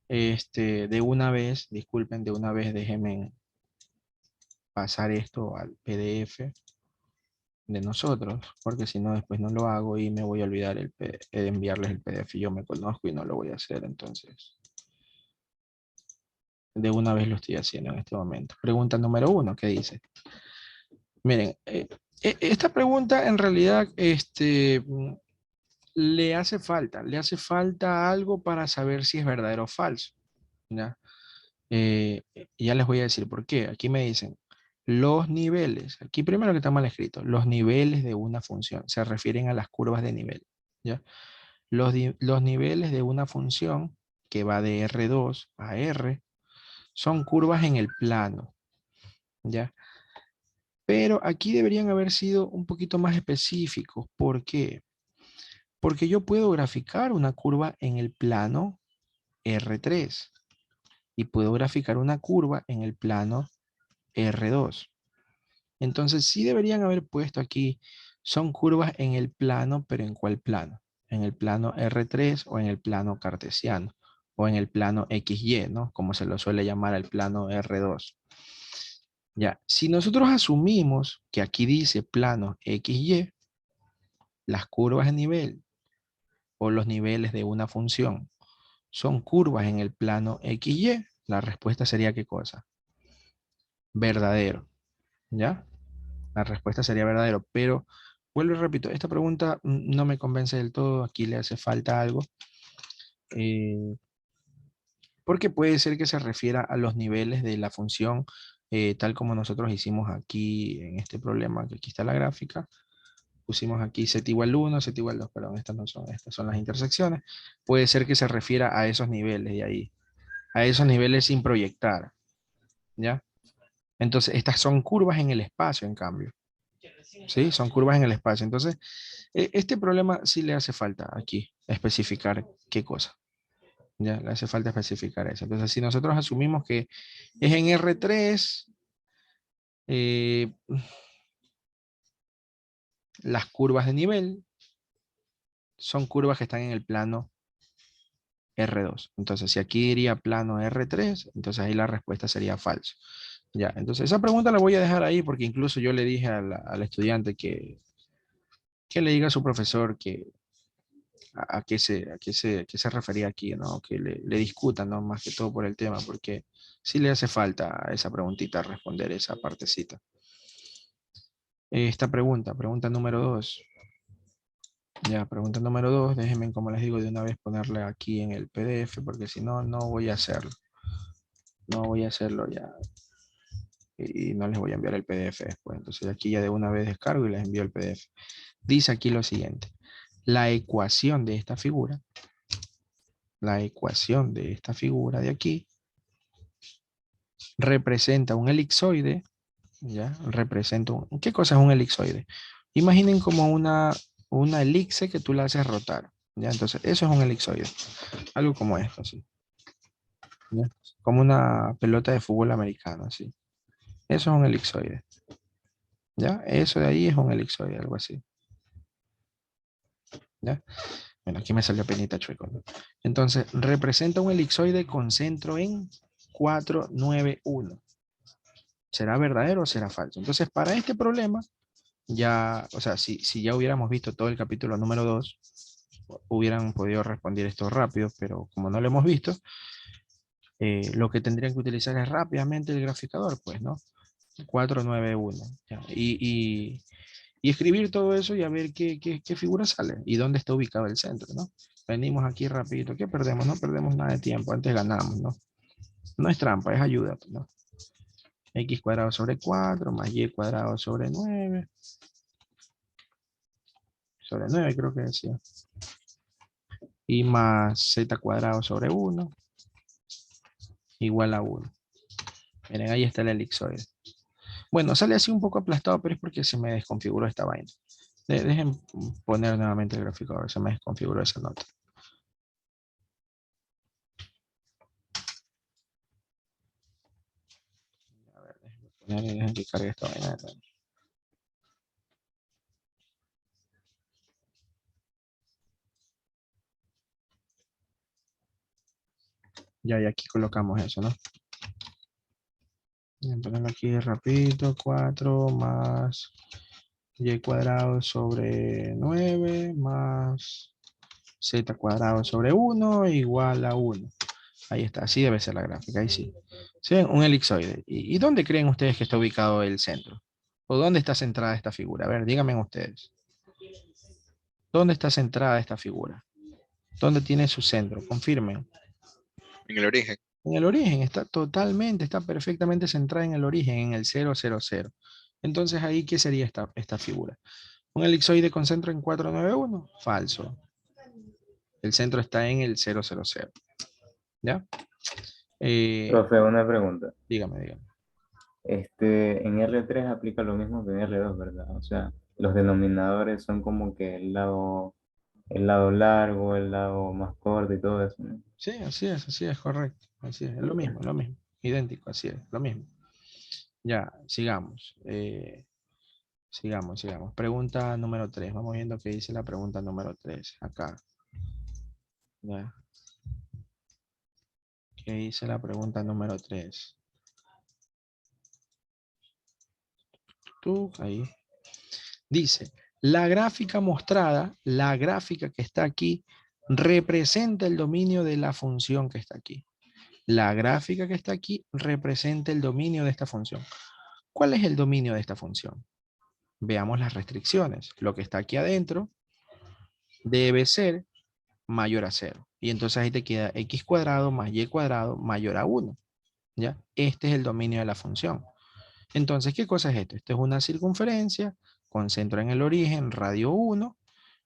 De una vez, disculpen, de una vez déjenme pasar esto al PDF de nosotros, porque si no después no lo hago y me voy a olvidar de enviarles el PDF. Yo me conozco y no lo voy a hacer, entonces de una vez lo estoy haciendo en este momento. Pregunta número 1, ¿qué dice? Miren, esta pregunta en realidad le hace falta algo para saber si es verdadero o falso. ¿Ya? Ya les voy a decir por qué. Aquí me dicen los niveles. Aquí primero que está mal escrito. Los niveles de una función. Se refieren a las curvas de nivel. ¿Ya? Los niveles de una función que va de R2 a R son curvas en el plano. ¿Ya? Pero aquí deberían haber sido un poquito más específicos. ¿Por qué? Porque yo puedo graficar una curva en el plano R3 y puedo graficar una curva en el plano R2. Entonces sí deberían haber puesto aquí, son curvas en el plano, pero ¿en cuál plano? En el plano R3 o en el plano cartesiano o en el plano XY, ¿no? Como se lo suele llamar el plano R2. Ya, si nosotros asumimos que aquí dice plano XY, las curvas de nivel o los niveles de una función son curvas en el plano XY, la respuesta sería ¿qué cosa? Verdadero, ¿ya? La respuesta sería verdadero, pero vuelvo y repito, esta pregunta no me convence del todo, aquí le hace falta algo, eh, porque puede ser que se refiera a los niveles de la función, tal como nosotros hicimos aquí en este problema, que aquí está la gráfica, pusimos aquí z igual 1, z igual 2, perdón, estas son las intersecciones, puede ser que se refiera a esos niveles de ahí, a esos niveles sin proyectar, ¿ya? Entonces, estas son curvas en el espacio, en cambio. ¿Sí? Son curvas en el espacio. Entonces, este problema sí le hace falta aquí especificar qué cosa. Ya, le hace falta especificar eso. Entonces, si nosotros asumimos que es en R3, las curvas de nivel son curvas que están en el plano R2. Entonces, si aquí diría plano R3, entonces ahí la respuesta sería falso. Ya, entonces esa pregunta la voy a dejar ahí porque incluso yo le dije al estudiante que le diga a su profesor que a qué se refería aquí, ¿no? Que le discutan, ¿no? Más que todo por el tema, porque sí le hace falta a esa preguntita responder esa partecita. Esta pregunta número 2. Ya, pregunta número 2, déjenme, como les digo, de una vez ponerle aquí en el PDF, porque si no, no voy a hacerlo. No voy a hacerlo ya. Y no les voy a enviar el PDF después. Entonces aquí ya de una vez descargo y les envío el PDF. Dice aquí lo siguiente. La ecuación de esta figura de aquí representa un elipsoide ¿ya? Represento, ¿qué cosa es un elipsoide? Imaginen como una elipse que tú la haces rotar, ¿ya? Entonces, eso es un elipsoide. Algo como esto, así. ¿Ya? Como una pelota de fútbol americano, así. Eso es un elipsoide. ¿Ya? Eso de ahí es un elipsoide, algo así. ¿Ya? Bueno, aquí me salió penita chueco, ¿no? Entonces, representa un elipsoide con centro en 4, 9, 1. ¿Será verdadero o será falso? Entonces, para este problema, ya, o sea, si ya hubiéramos visto todo el capítulo número 2, hubieran podido responder esto rápido, pero como no lo hemos visto, lo que tendrían que utilizar es rápidamente el graficador, pues, ¿no? 491. ¿Ya? Y escribir todo eso y a ver qué figura sale y dónde está ubicado el centro, ¿no? Venimos aquí rapidito. ¿Qué perdemos? No perdemos nada de tiempo. Antes ganamos, ¿no? No es trampa, es ayuda, ¿no? X cuadrado sobre 4 más Y cuadrado sobre 9. Sobre 9 creo que decía. Y más Z cuadrado sobre 1 igual a 1. Miren, ahí está el elipsoide. Bueno, sale así un poco aplastado, pero es porque se me desconfiguró esta vaina. Dejen poner nuevamente el gráfico, a ver, se me desconfiguró esa nota. A ver, déjenme poner y dejen que cargue esta vaina. Ya, y aquí colocamos eso, ¿no? Voy a ponerlo aquí rapidito, 4 más Y cuadrado sobre 9 más Z cuadrado sobre 1 igual a 1. Ahí está, así debe ser la gráfica, ahí sí. ¿Sí ven? Un elipsoide. ¿Y dónde creen ustedes que está ubicado el centro? ¿O dónde está centrada esta figura? A ver, díganme ustedes. ¿Dónde está centrada esta figura? ¿Dónde tiene su centro? Confirmen. En el origen. En el origen, está totalmente, está perfectamente centrada en el origen, en el 0, 0, 0. Entonces ahí, ¿qué sería esta figura? ¿Un elipsoide con centro en 491? Falso. El centro está en el 0, 0, 0. ¿Ya? Profe, una pregunta. Dígame. En R3 aplica lo mismo que en R2, ¿verdad? O sea, los denominadores son como que el lado largo, el lado más corto y todo eso, ¿no? Sí, así es, correcto. Así es lo mismo, lo mismo. Idéntico, así es, lo mismo. Ya, sigamos. Sigamos. Pregunta número 3. Vamos viendo qué dice la pregunta número 3. Acá. Ya. ¿Qué dice la pregunta número 3? Ahí. Dice, la gráfica mostrada, la gráfica que está aquí, representa el dominio de la función que está aquí. La gráfica que está aquí representa el dominio de esta función. ¿Cuál es el dominio de esta función? Veamos las restricciones. Lo que está aquí adentro debe ser mayor a 0. Y entonces ahí te queda x cuadrado más y cuadrado mayor a 1. ¿Ya? Este es el dominio de la función. Entonces, ¿qué cosa es esto? Esto es una circunferencia con centro en el origen, radio 1,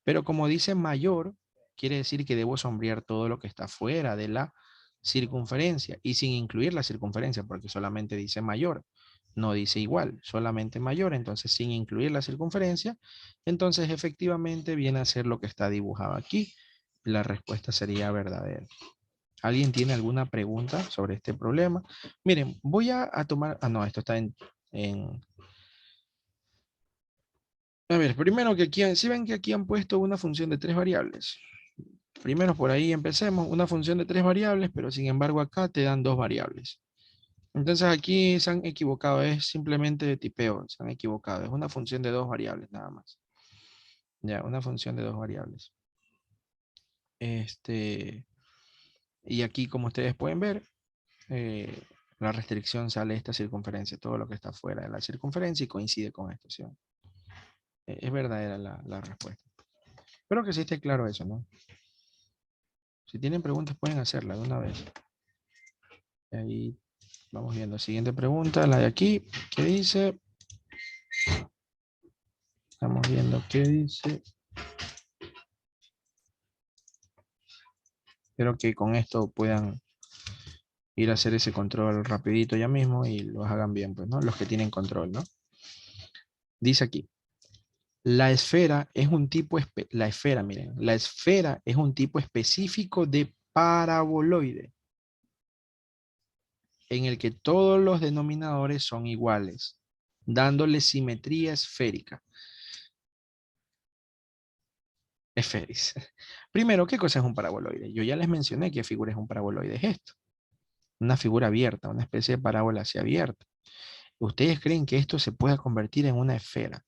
pero como dice mayor, quiere decir que debo sombrear todo lo que está fuera de la circunferencia y sin incluir la circunferencia, porque solamente dice mayor, no dice igual, solamente mayor, entonces sin incluir la circunferencia, entonces efectivamente viene a ser lo que está dibujado aquí. La respuesta sería verdadera. ¿Alguien tiene alguna pregunta sobre este problema? Miren, voy a tomar... Ah, no, esto está en... A ver, primero que aquí, si ven que aquí han puesto una función de 3 variables. Primero por ahí empecemos, una función de 3 variables, pero sin embargo acá te dan 2 variables. Entonces aquí se han equivocado, es simplemente de tipeo, se han equivocado. Es una función de 2 variables nada más. Ya, una función de 2 variables. Y aquí como ustedes pueden ver, la restricción sale de esta circunferencia, todo lo que está fuera de la circunferencia y coincide con esto. ¿Sí? Es verdadera la respuesta. Espero que sí esté claro eso, ¿no? Si tienen preguntas pueden hacerla de una vez. Y ahí vamos viendo. Siguiente pregunta, la de aquí. ¿Qué dice? Estamos viendo qué dice. Espero que con esto puedan ir a hacer ese control rapidito ya mismo y los hagan bien, pues, ¿no? Los que tienen control, ¿no? Dice aquí, la esfera es un tipo, la esfera, miren, la esfera es un tipo específico de paraboloide en el que todos los denominadores son iguales, dándole simetría esférica. Esferis. Primero, ¿qué cosa es un paraboloide? Yo ya les mencioné qué figura es un paraboloide. Es esto. Una figura abierta, una especie de parábola así abierta. ¿Ustedes creen que esto se pueda convertir en una esfera?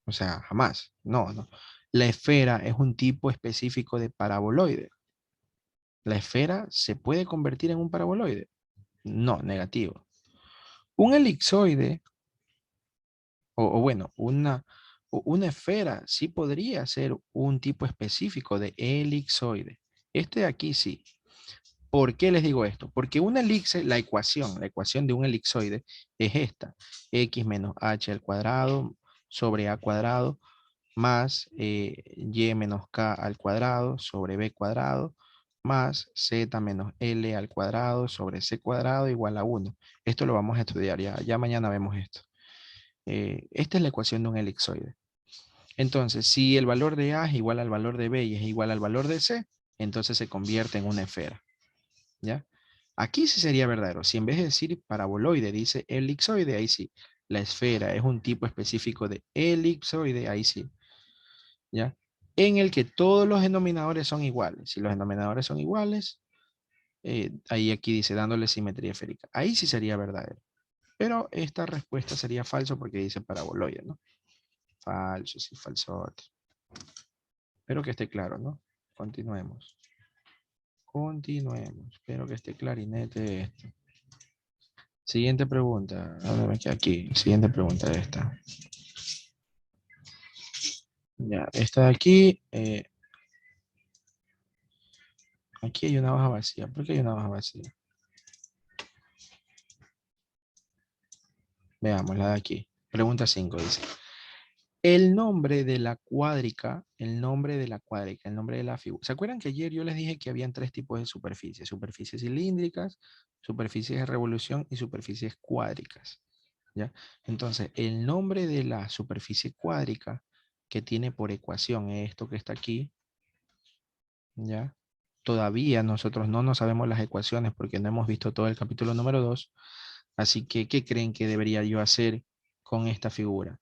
O sea, jamás. No, no. La esfera es un tipo específico de paraboloide. ¿La esfera se puede convertir en un paraboloide? No, negativo. Un elipsoide, o bueno, una esfera sí podría ser un tipo específico de elipsoide. Este de aquí sí. ¿Por qué les digo esto? Porque una elipse, la ecuación de un elipsoide es esta. X menos h al cuadrado sobre a cuadrado más y menos k al cuadrado sobre b cuadrado más z menos l al cuadrado sobre c cuadrado igual a 1. Esto lo vamos a estudiar ya mañana vemos esto. Esta es la ecuación de un elipsoide. Entonces, si el valor de a es igual al valor de b y es igual al valor de c, entonces se convierte en una esfera. ¿Ya? Aquí sí sería verdadero. Si en vez de decir paraboloide dice elipsoide, ahí sí. La esfera es un tipo específico de elipsoide, ahí sí. ¿Ya? En el que todos los denominadores son iguales. Si los denominadores son iguales, ahí aquí dice dándole simetría esférica. Ahí sí sería verdadero. Pero esta respuesta sería falso porque dice paraboloide, ¿no? Falso, sí, falsote. Espero que esté claro, ¿no? Continuemos. Continuemos. Espero que esté clarinete esto. Siguiente pregunta. ¿Dónde me queda? Aquí. Siguiente pregunta esta. Ya, esta de aquí. Aquí hay una hoja vacía. ¿Por qué hay una hoja vacía? Veamos la de aquí. Pregunta 5 dice. El nombre de la cuádrica, el nombre de la cuádrica, el nombre de la figura. ¿Se acuerdan que ayer yo les dije que habían tres tipos de superficies? Superficies cilíndricas, superficies de revolución y superficies cuádricas. ¿Ya? Entonces, el nombre de la superficie cuádrica que tiene por ecuación esto que está aquí, ¿ya? Todavía nosotros no nos sabemos las ecuaciones porque no hemos visto todo el capítulo número 2. Así que, ¿qué creen que debería yo hacer con esta figura?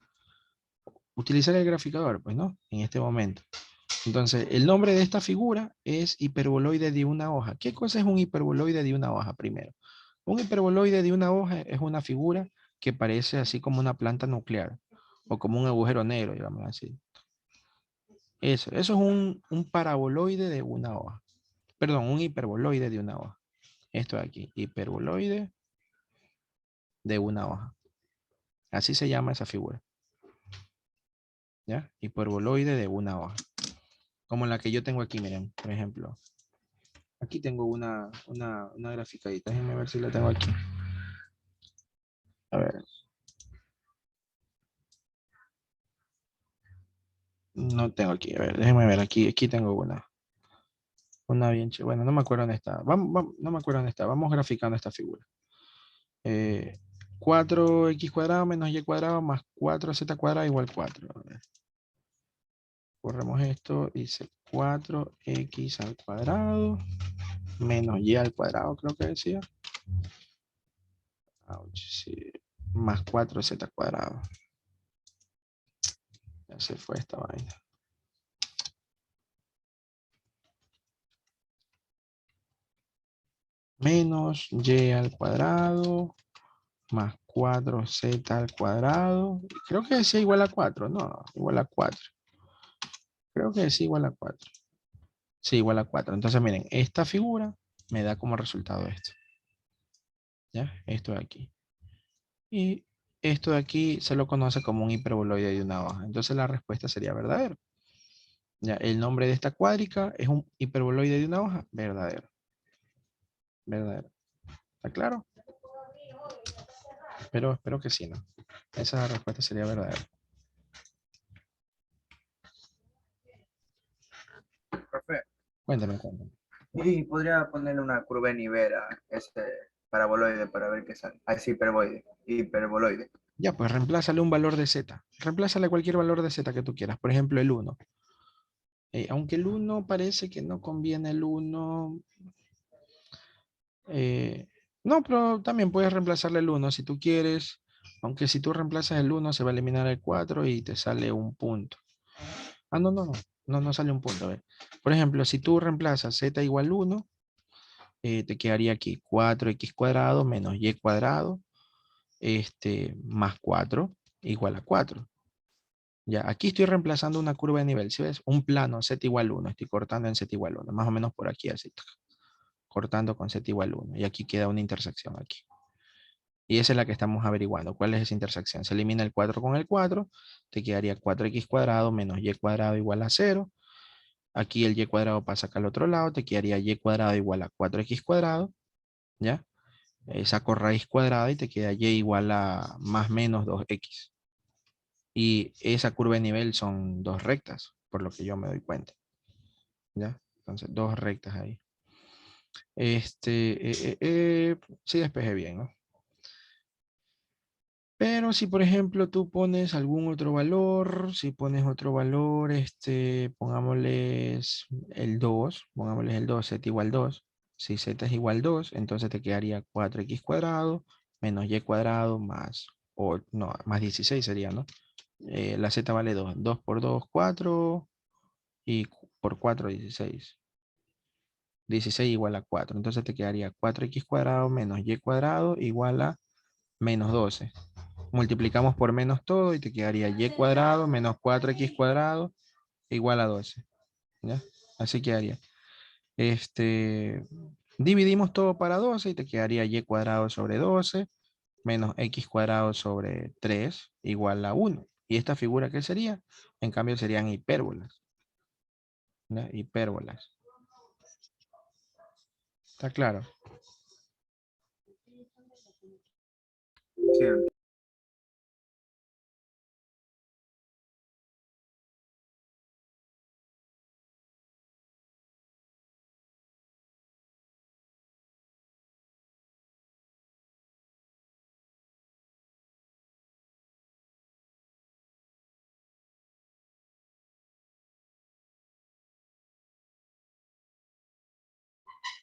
Utilizar el graficador, pues, ¿no? En este momento. Entonces, el nombre de esta figura es hiperboloide de una hoja. ¿Qué cosa es un hiperboloide de una hoja primero? Un hiperboloide de una hoja es una figura que parece así como una planta nuclear o como un agujero negro, digamos así. Eso es un paraboloide de una hoja. Perdón, un hiperboloide de una hoja. Esto de aquí, hiperboloide de una hoja. Así se llama esa figura. ¿Ya? Hiperboloide de una hoja. Como la que yo tengo aquí, miren, por ejemplo. Aquí tengo una graficadita. Déjenme ver si la tengo aquí. A ver. No tengo aquí. A ver, déjenme ver. Aquí tengo una. Una bien chévere. Bueno, no me acuerdo dónde está. No me acuerdo dónde está. Vamos graficando esta figura. 4x cuadrado menos y cuadrado más 4z cuadrado igual 4. A ver. Corremos esto. Dice 4x al cuadrado menos y al cuadrado, creo que decía. Ouch, sí. Más 4z cuadrado. Ya se fue esta vaina. Menos y al cuadrado más 4z al cuadrado. Creo que es igual a 4. No, igual a 4. Creo que es igual a 4. Sí, igual a 4. Entonces, miren, esta figura me da como resultado esto. ¿Ya? Esto de aquí. Y esto de aquí se lo conoce como un hiperboloide de una hoja. Entonces la respuesta sería verdadero. ¿Ya? El nombre de esta cuádrica es un hiperboloide de una hoja. Verdadero. Verdadero. ¿Está claro? Pero espero que sí, ¿no? Esa respuesta sería verdadera. Profe, Cuéntame, cuéntame. Y podría ponerle una curva de nivel a ese paraboloide para ver qué sale. Ah, sí, hiperboloide. Ya, pues reemplázale un valor de z. Reemplázale cualquier valor de z que tú quieras. Por ejemplo, el 1. Aunque el 1 parece que no conviene el 1. No, pero también puedes reemplazarle el 1 si tú quieres. Aunque si tú reemplazas el 1 se va a eliminar el 4 y te sale un punto. Ah, no, no, no. No sale un punto. A ver. Por ejemplo, si tú reemplazas z igual 1, te quedaría aquí 4x cuadrado menos y cuadrado más 4 igual a 4. Ya, aquí estoy reemplazando una curva de nivel. ¿Sí ves? Un plano z igual 1. Estoy cortando en z igual 1. Más o menos por aquí así. Cortando con z igual 1. Y aquí queda una intersección aquí. Y esa es la que estamos averiguando. ¿Cuál es esa intersección? Se elimina el 4 con el 4. Te quedaría 4x cuadrado menos y cuadrado igual a 0. Aquí el y cuadrado pasa acá al otro lado. Te quedaría y cuadrado igual a 4x cuadrado. ¿Ya? Saco raíz cuadrada y te queda y igual a más menos 2x. Y esa curva de nivel son dos rectas, por lo que yo me doy cuenta. ¿Ya? Entonces, dos rectas ahí. Sí despejé bien, ¿no? Pero si, por ejemplo, tú pones algún otro valor, si pones otro valor, pongámosles el 2, pongámosles el 2, z igual 2. Si z es igual 2, entonces te quedaría 4x cuadrado menos y cuadrado más, no, más 16 sería, ¿no? La z vale 2. 2 por 2, 4 y por 4, 16. 16 igual a 4. Entonces te quedaría 4x cuadrado menos y cuadrado igual a menos 12. Multiplicamos por menos todo y te quedaría y cuadrado menos 4x cuadrado igual a 12. ¿Ya? Así quedaría. Dividimos todo para 12 y te quedaría y cuadrado sobre 12 menos x cuadrado sobre 3 igual a 1. ¿Y esta figura qué sería? En cambio serían hipérbolas. ¿Ya? Hipérbolas. ¿Está claro? Sí.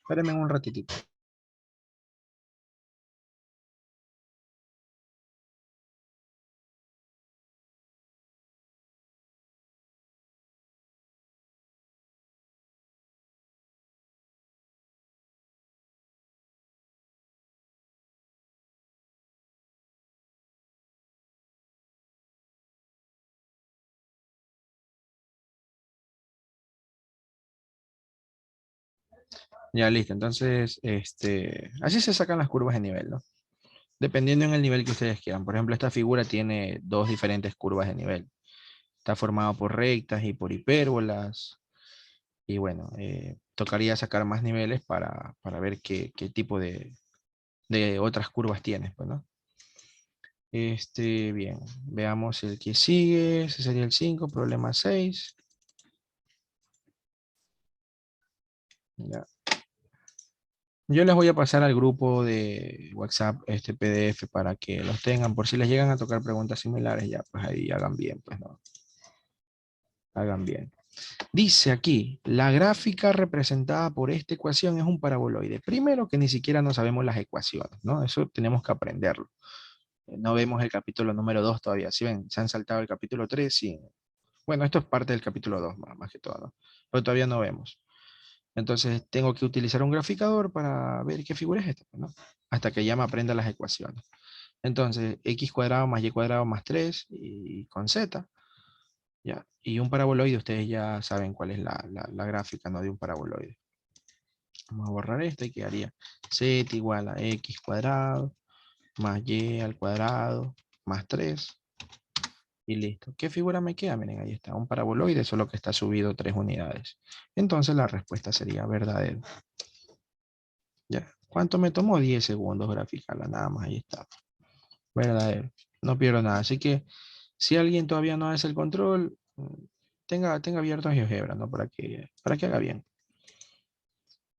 Espérenme un ratitito. Ya listo. Entonces, así se sacan las curvas de nivel, ¿no? Dependiendo en el nivel que ustedes quieran. Por ejemplo, esta figura tiene dos diferentes curvas de nivel. Está formado por rectas y por hipérbolas. Y bueno, tocaría sacar más niveles para ver qué tipo de otras curvas tienes, pues, ¿no? Bien, veamos el que sigue. Ese sería el 5, problema 6. Ya. Yo les voy a pasar al grupo de WhatsApp este PDF para que los tengan. Por si les llegan a tocar preguntas similares, ya pues ahí hagan bien, pues no. Hagan bien. Dice aquí, la gráfica representada por esta ecuación es un paraboloide. Primero que ni siquiera no sabemos las ecuaciones, ¿no? Eso tenemos que aprenderlo. No vemos el capítulo número 2 todavía. Si ven, se han saltado el capítulo 3, sí. Bueno, esto es parte del capítulo 2 más que todo, ¿no? Pero todavía no vemos. Entonces tengo que utilizar un graficador para ver qué figura es esta, ¿no? Hasta que ya me aprenda las ecuaciones. Entonces, x cuadrado más y cuadrado más 3 y con z. ¿Ya? Y un paraboloide, ustedes ya saben cuál es la gráfica, ¿no? De un paraboloide. Vamos a borrar esto y quedaría z igual a x cuadrado más y al cuadrado más 3. Y listo. ¿Qué figura me queda? Miren, ahí está, un paraboloide, solo que está subido 3 unidades. Entonces la respuesta sería verdadero. ¿Ya? ¿Cuánto me tomó? 10 segundos graficarla, nada más, ahí está. Verdadero. No pierdo nada. Así que si alguien todavía no hace el control, tenga abierto GeoGebra, ¿no? Para que haga bien.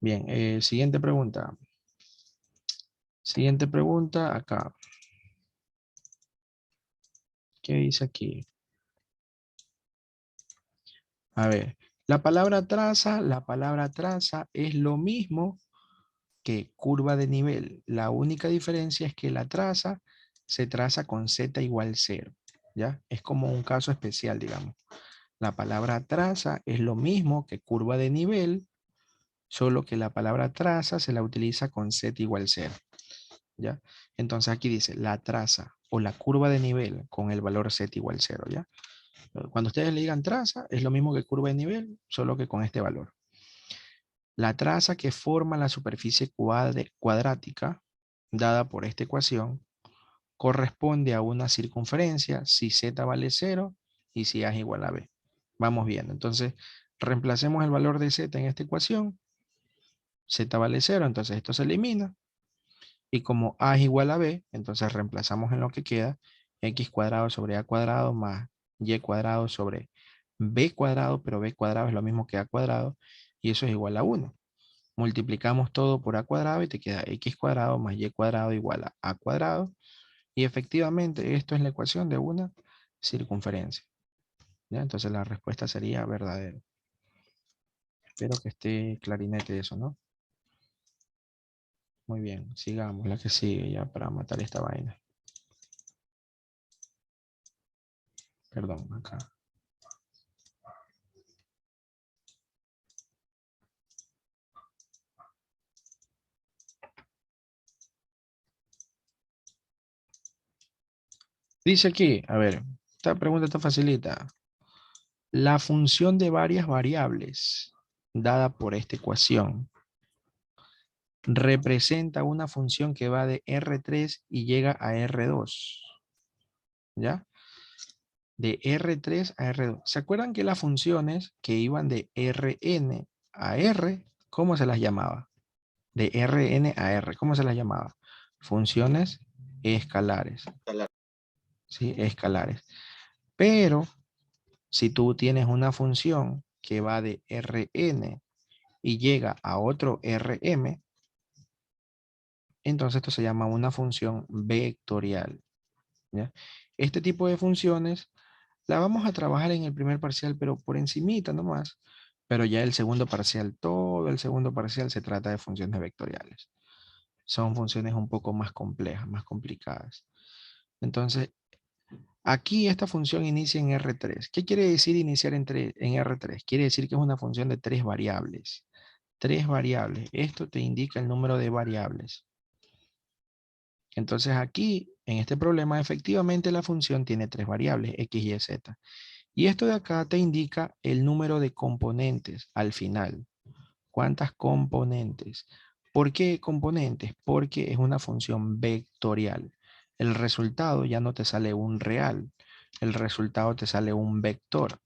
Bien, siguiente pregunta. Siguiente pregunta acá. ¿Qué dice aquí? A ver, la palabra traza es lo mismo que curva de nivel. La única diferencia es que la traza se traza con z igual 0. ¿Ya? Es como un caso especial, digamos. La palabra traza es lo mismo que curva de nivel, solo que la palabra traza se la utiliza con z igual 0. ¿Ya? Entonces aquí dice la traza o la curva de nivel con el valor z igual 0. ¿Ya? Cuando ustedes le digan traza, es lo mismo que curva de nivel, solo que con este valor. La traza que forma la superficie cuadrática dada por esta ecuación corresponde a una circunferencia si z vale 0 y si a es igual a b. Vamos viendo. Entonces, reemplacemos el valor de z en esta ecuación. Z vale 0, entonces esto se elimina. Y como a es igual a b, entonces reemplazamos en lo que queda x cuadrado sobre a cuadrado más y cuadrado sobre b cuadrado, pero b cuadrado es lo mismo que a cuadrado, y eso es igual a 1. Multiplicamos todo por a cuadrado y te queda x cuadrado más y cuadrado igual a cuadrado. Y efectivamente esto es la ecuación de una circunferencia. ¿Ya? Entonces la respuesta sería verdadero. Espero que esté clarinete eso, ¿no? Muy bien, sigamos la que sigue ya para matar esta vaina. Perdón, acá. Dice aquí, a ver, esta pregunta está facilita. La función de varias variables dada por esta ecuación representa una función que va de R3 y llega a R2. ¿Ya? De R3 a R2. ¿Se acuerdan que las funciones que iban de Rn a R, ¿cómo se las llamaba? De Rn a R, ¿cómo se las llamaba? Funciones escalares. ¿Sí? Escalares. Pero si tú tienes una función que va de Rn y llega a otro Rm, entonces esto se llama una función vectorial. ¿Ya? Este tipo de funciones la vamos a trabajar en el primer parcial, pero por encimita nomás. Pero ya el segundo parcial, todo el segundo parcial se trata de funciones vectoriales. Son funciones un poco más complejas, más complicadas. Entonces, aquí esta función inicia en R3. ¿Qué quiere decir iniciar en R3? Quiere decir que es una función de 3 variables. 3 variables. Esto te indica el número de variables. Entonces aquí, en este problema, efectivamente la función tiene 3 variables, x, y, z. Y esto de acá te indica el número de componentes al final. ¿Cuántas componentes? ¿Por qué componentes? Porque es una función vectorial. El resultado ya no te sale un real. El resultado te sale un vector.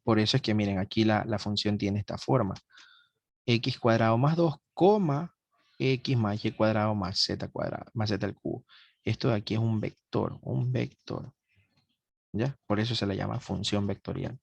Por eso es que miren, aquí la función tiene esta forma. X cuadrado más 2, x más y cuadrado más z cuadrado, más z al cubo. Esto de aquí es un vector, un vector. ¿Ya? Por eso se le llama función vectorial.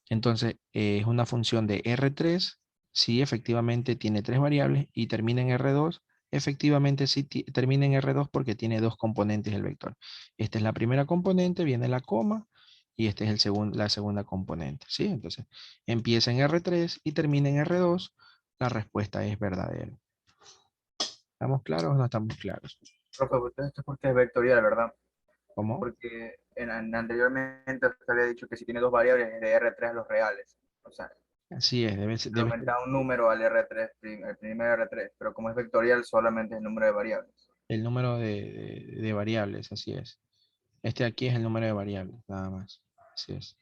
Entonces, es una función de R3, si efectivamente tiene 3 variables, y termina en R2, efectivamente sí termina en R2 porque tiene 2 componentes el vector. Esta es la primera componente, viene la coma, y esta es la segunda componente, ¿sí? Entonces, empieza en R3 y termina en R2, la respuesta es verdadera. ¿Estamos claros o no estamos claros? Profe, esto es porque es vectorial, ¿verdad? ¿Cómo? Porque anteriormente usted había dicho que si tiene dos variables es de R3 a los reales. O sea, Así es, le aumenta un número al R3, el primer R3, pero como es vectorial solamente es el número de variables. el número de variables, así es. Este aquí es el número de variables, nada más. Así es.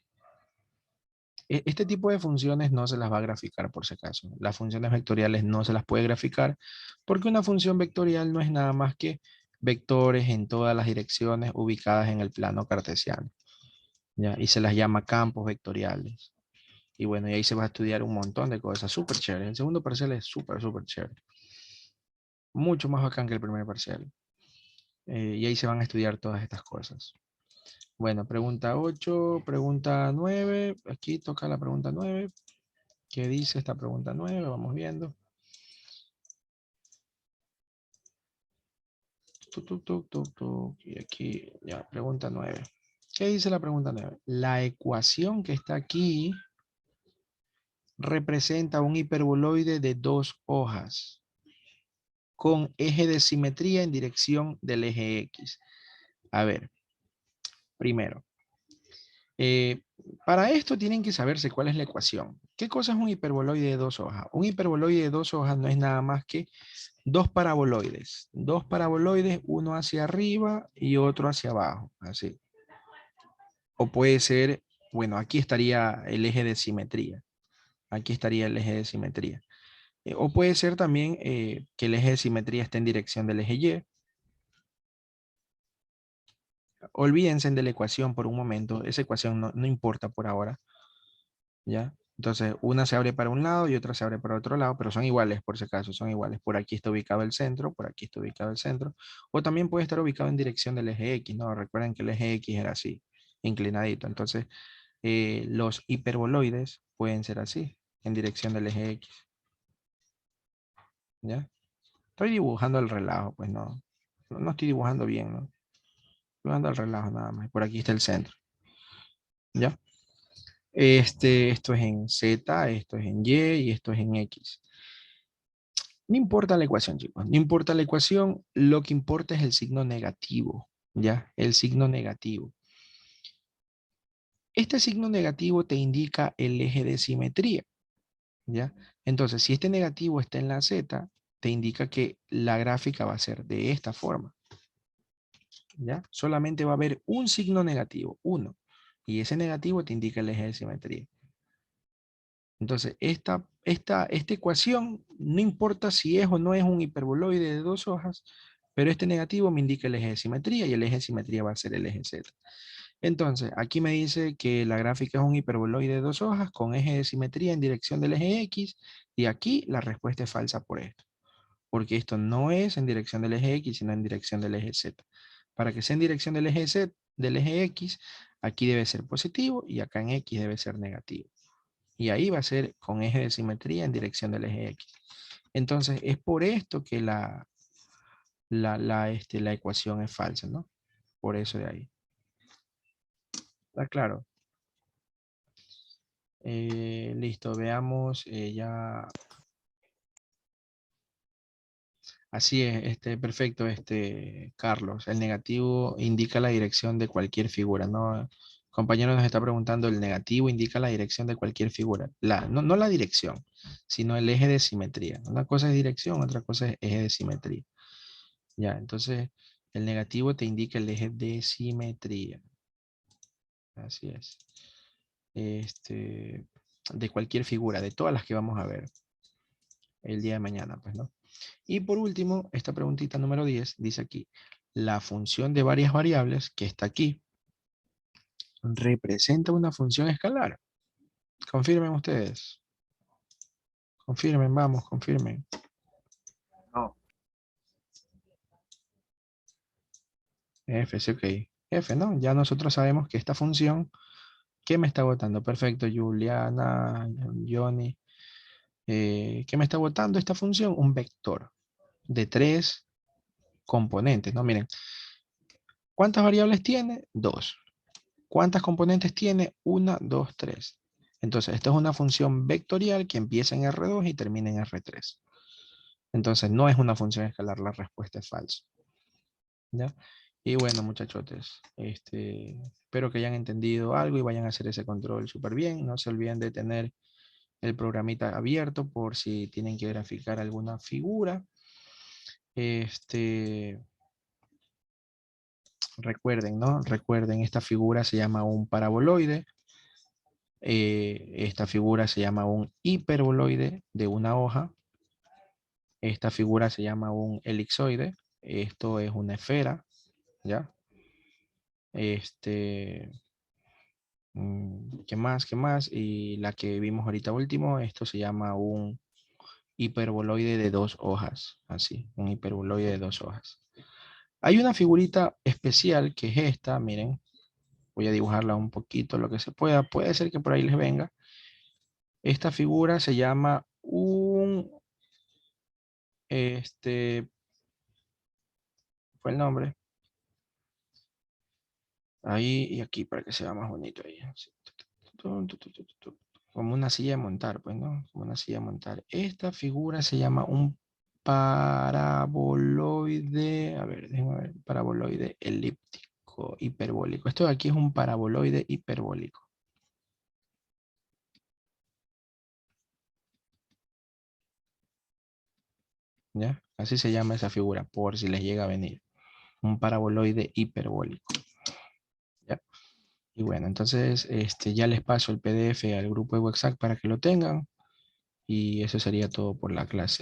Este tipo de funciones no se las va a graficar por si acaso. Las funciones vectoriales no se las puede graficar porque una función vectorial no es nada más que vectores en todas las direcciones ubicadas en el plano cartesiano. ¿Ya? Y se las llama campos vectoriales. Y bueno, y ahí se va a estudiar un montón de cosas. Súper chévere. El segundo parcial es súper, súper chévere. Mucho más bacán que el primer parcial. Y ahí se van a estudiar todas estas cosas. Bueno, pregunta 8, pregunta 9. Aquí toca la pregunta 9. ¿Qué dice esta pregunta 9? Vamos viendo. Y aquí, ya, pregunta 9. ¿Qué dice la pregunta 9? La ecuación que está aquí representa un hiperboloide de 2 hojas con eje de simetría en dirección del eje X. A ver, primero, para esto tienen que saberse cuál es la ecuación. ¿Qué cosa es un hiperboloide de 2 hojas? Un hiperboloide de 2 hojas no es nada más que dos paraboloides, uno hacia arriba y otro hacia abajo, así. O puede ser, bueno, aquí estaría el eje de simetría. Aquí estaría el eje de simetría. O puede ser también que el eje de simetría esté en dirección del eje Y. Olvídense de la ecuación por un momento. Esa ecuación no importa por ahora. ¿Ya? Entonces, una se abre para un lado y otra se abre para otro lado, pero son iguales por si acaso, son iguales. Por aquí está ubicado el centro, por aquí está ubicado el centro. O también puede estar ubicado en dirección del eje X, ¿no? Recuerden que el eje X era así, inclinadito. Entonces, los hiperboloides pueden ser así, en dirección del eje X. ¿Ya? Estoy dibujando el relajo, pues no estoy dibujando bien, ¿no? Estoy dibujando el relajo nada más. Por aquí está el centro. ¿Ya? Esto es en Z, esto es en Y y esto es en X. No importa la ecuación, chicos. No importa la ecuación, lo que importa es el signo negativo. ¿Ya? El signo negativo. Este signo negativo te indica el eje de simetría. ¿Ya? Entonces, si este negativo está en la Z, te indica que la gráfica va a ser de esta forma. ¿Ya? Solamente va a haber un signo negativo, uno. Y ese negativo te indica el eje de simetría. Entonces, esta ecuación, no importa si es o no es un hiperboloide de 2 hojas, pero este negativo me indica el eje de simetría y el eje de simetría va a ser el eje Z. Entonces, aquí me dice que la gráfica es un hiperboloide de 2 hojas con eje de simetría en dirección del eje X y aquí la respuesta es falsa por esto, porque esto no es en dirección del eje X, sino en dirección del eje Z. Para que sea en dirección del eje Z, del eje X, aquí debe ser positivo y acá en X debe ser negativo. Y ahí va a ser con eje de simetría en dirección del eje X. Entonces, es por esto que la ecuación es falsa, ¿no? Por eso de ahí. ¿Está claro? Listo, veamos ya. Así es, perfecto, Carlos. El negativo indica la dirección de cualquier figura, ¿no? Compañero nos está preguntando, el negativo indica la dirección de cualquier figura. No la dirección, sino el eje de simetría. Una cosa es dirección, otra cosa es eje de simetría. Ya, entonces el negativo te indica el eje de simetría. Así es. De cualquier figura, de todas las que vamos a ver el día de mañana, pues, ¿no? Y por último, esta preguntita número 10 dice aquí, la función de varias variables que está aquí representa una función escalar. Confirmen ustedes. Confirmen, vamos, confirmen. No. F, sí, ok. F, ¿no? Ya nosotros sabemos que esta función, ¿qué me está votando? Perfecto, Juliana, Johnny. ¿Qué me está votando esta función? Un vector de 3 componentes, ¿no? Miren, ¿cuántas variables tiene? 2. ¿Cuántas componentes tiene? 1, 2, 3. Entonces, esta es una función vectorial que empieza en R2 y termina en R3. Entonces, no es una función escalar, la respuesta es falsa. ¿Ya? Y bueno, muchachotes, espero que hayan entendido algo y vayan a hacer ese control súper bien. No se olviden de tener el programita abierto por si tienen que graficar alguna figura. Recuerden, ¿no? Recuerden, esta figura se llama un paraboloide. Esta figura se llama un hiperboloide de una hoja. Esta figura se llama un elipsoide. Esto es una esfera, ¿ya? ¿Qué más? ¿Qué más? Y la que vimos ahorita último, esto se llama un hiperboloide de 2 hojas. Así, un hiperboloide de 2 hojas. Hay una figurita especial que es esta, miren. Voy a dibujarla un poquito, lo que se pueda. Puede ser que por ahí les venga. Esta figura se llama un, fue el nombre. Ahí y aquí para que sea más bonito ahí. Como una silla de montar, pues, ¿no? Como una silla de montar. Esta figura se llama un paraboloide. A ver, déjenme ver. Paraboloide elíptico hiperbólico. Esto de aquí es un paraboloide hiperbólico. ¿Ya? Así se llama esa figura, por si les llega a venir. Un paraboloide hiperbólico. ¿Ya? Y bueno, entonces ya les paso el PDF al grupo de WhatsApp para que lo tengan. Y eso sería todo por la clase.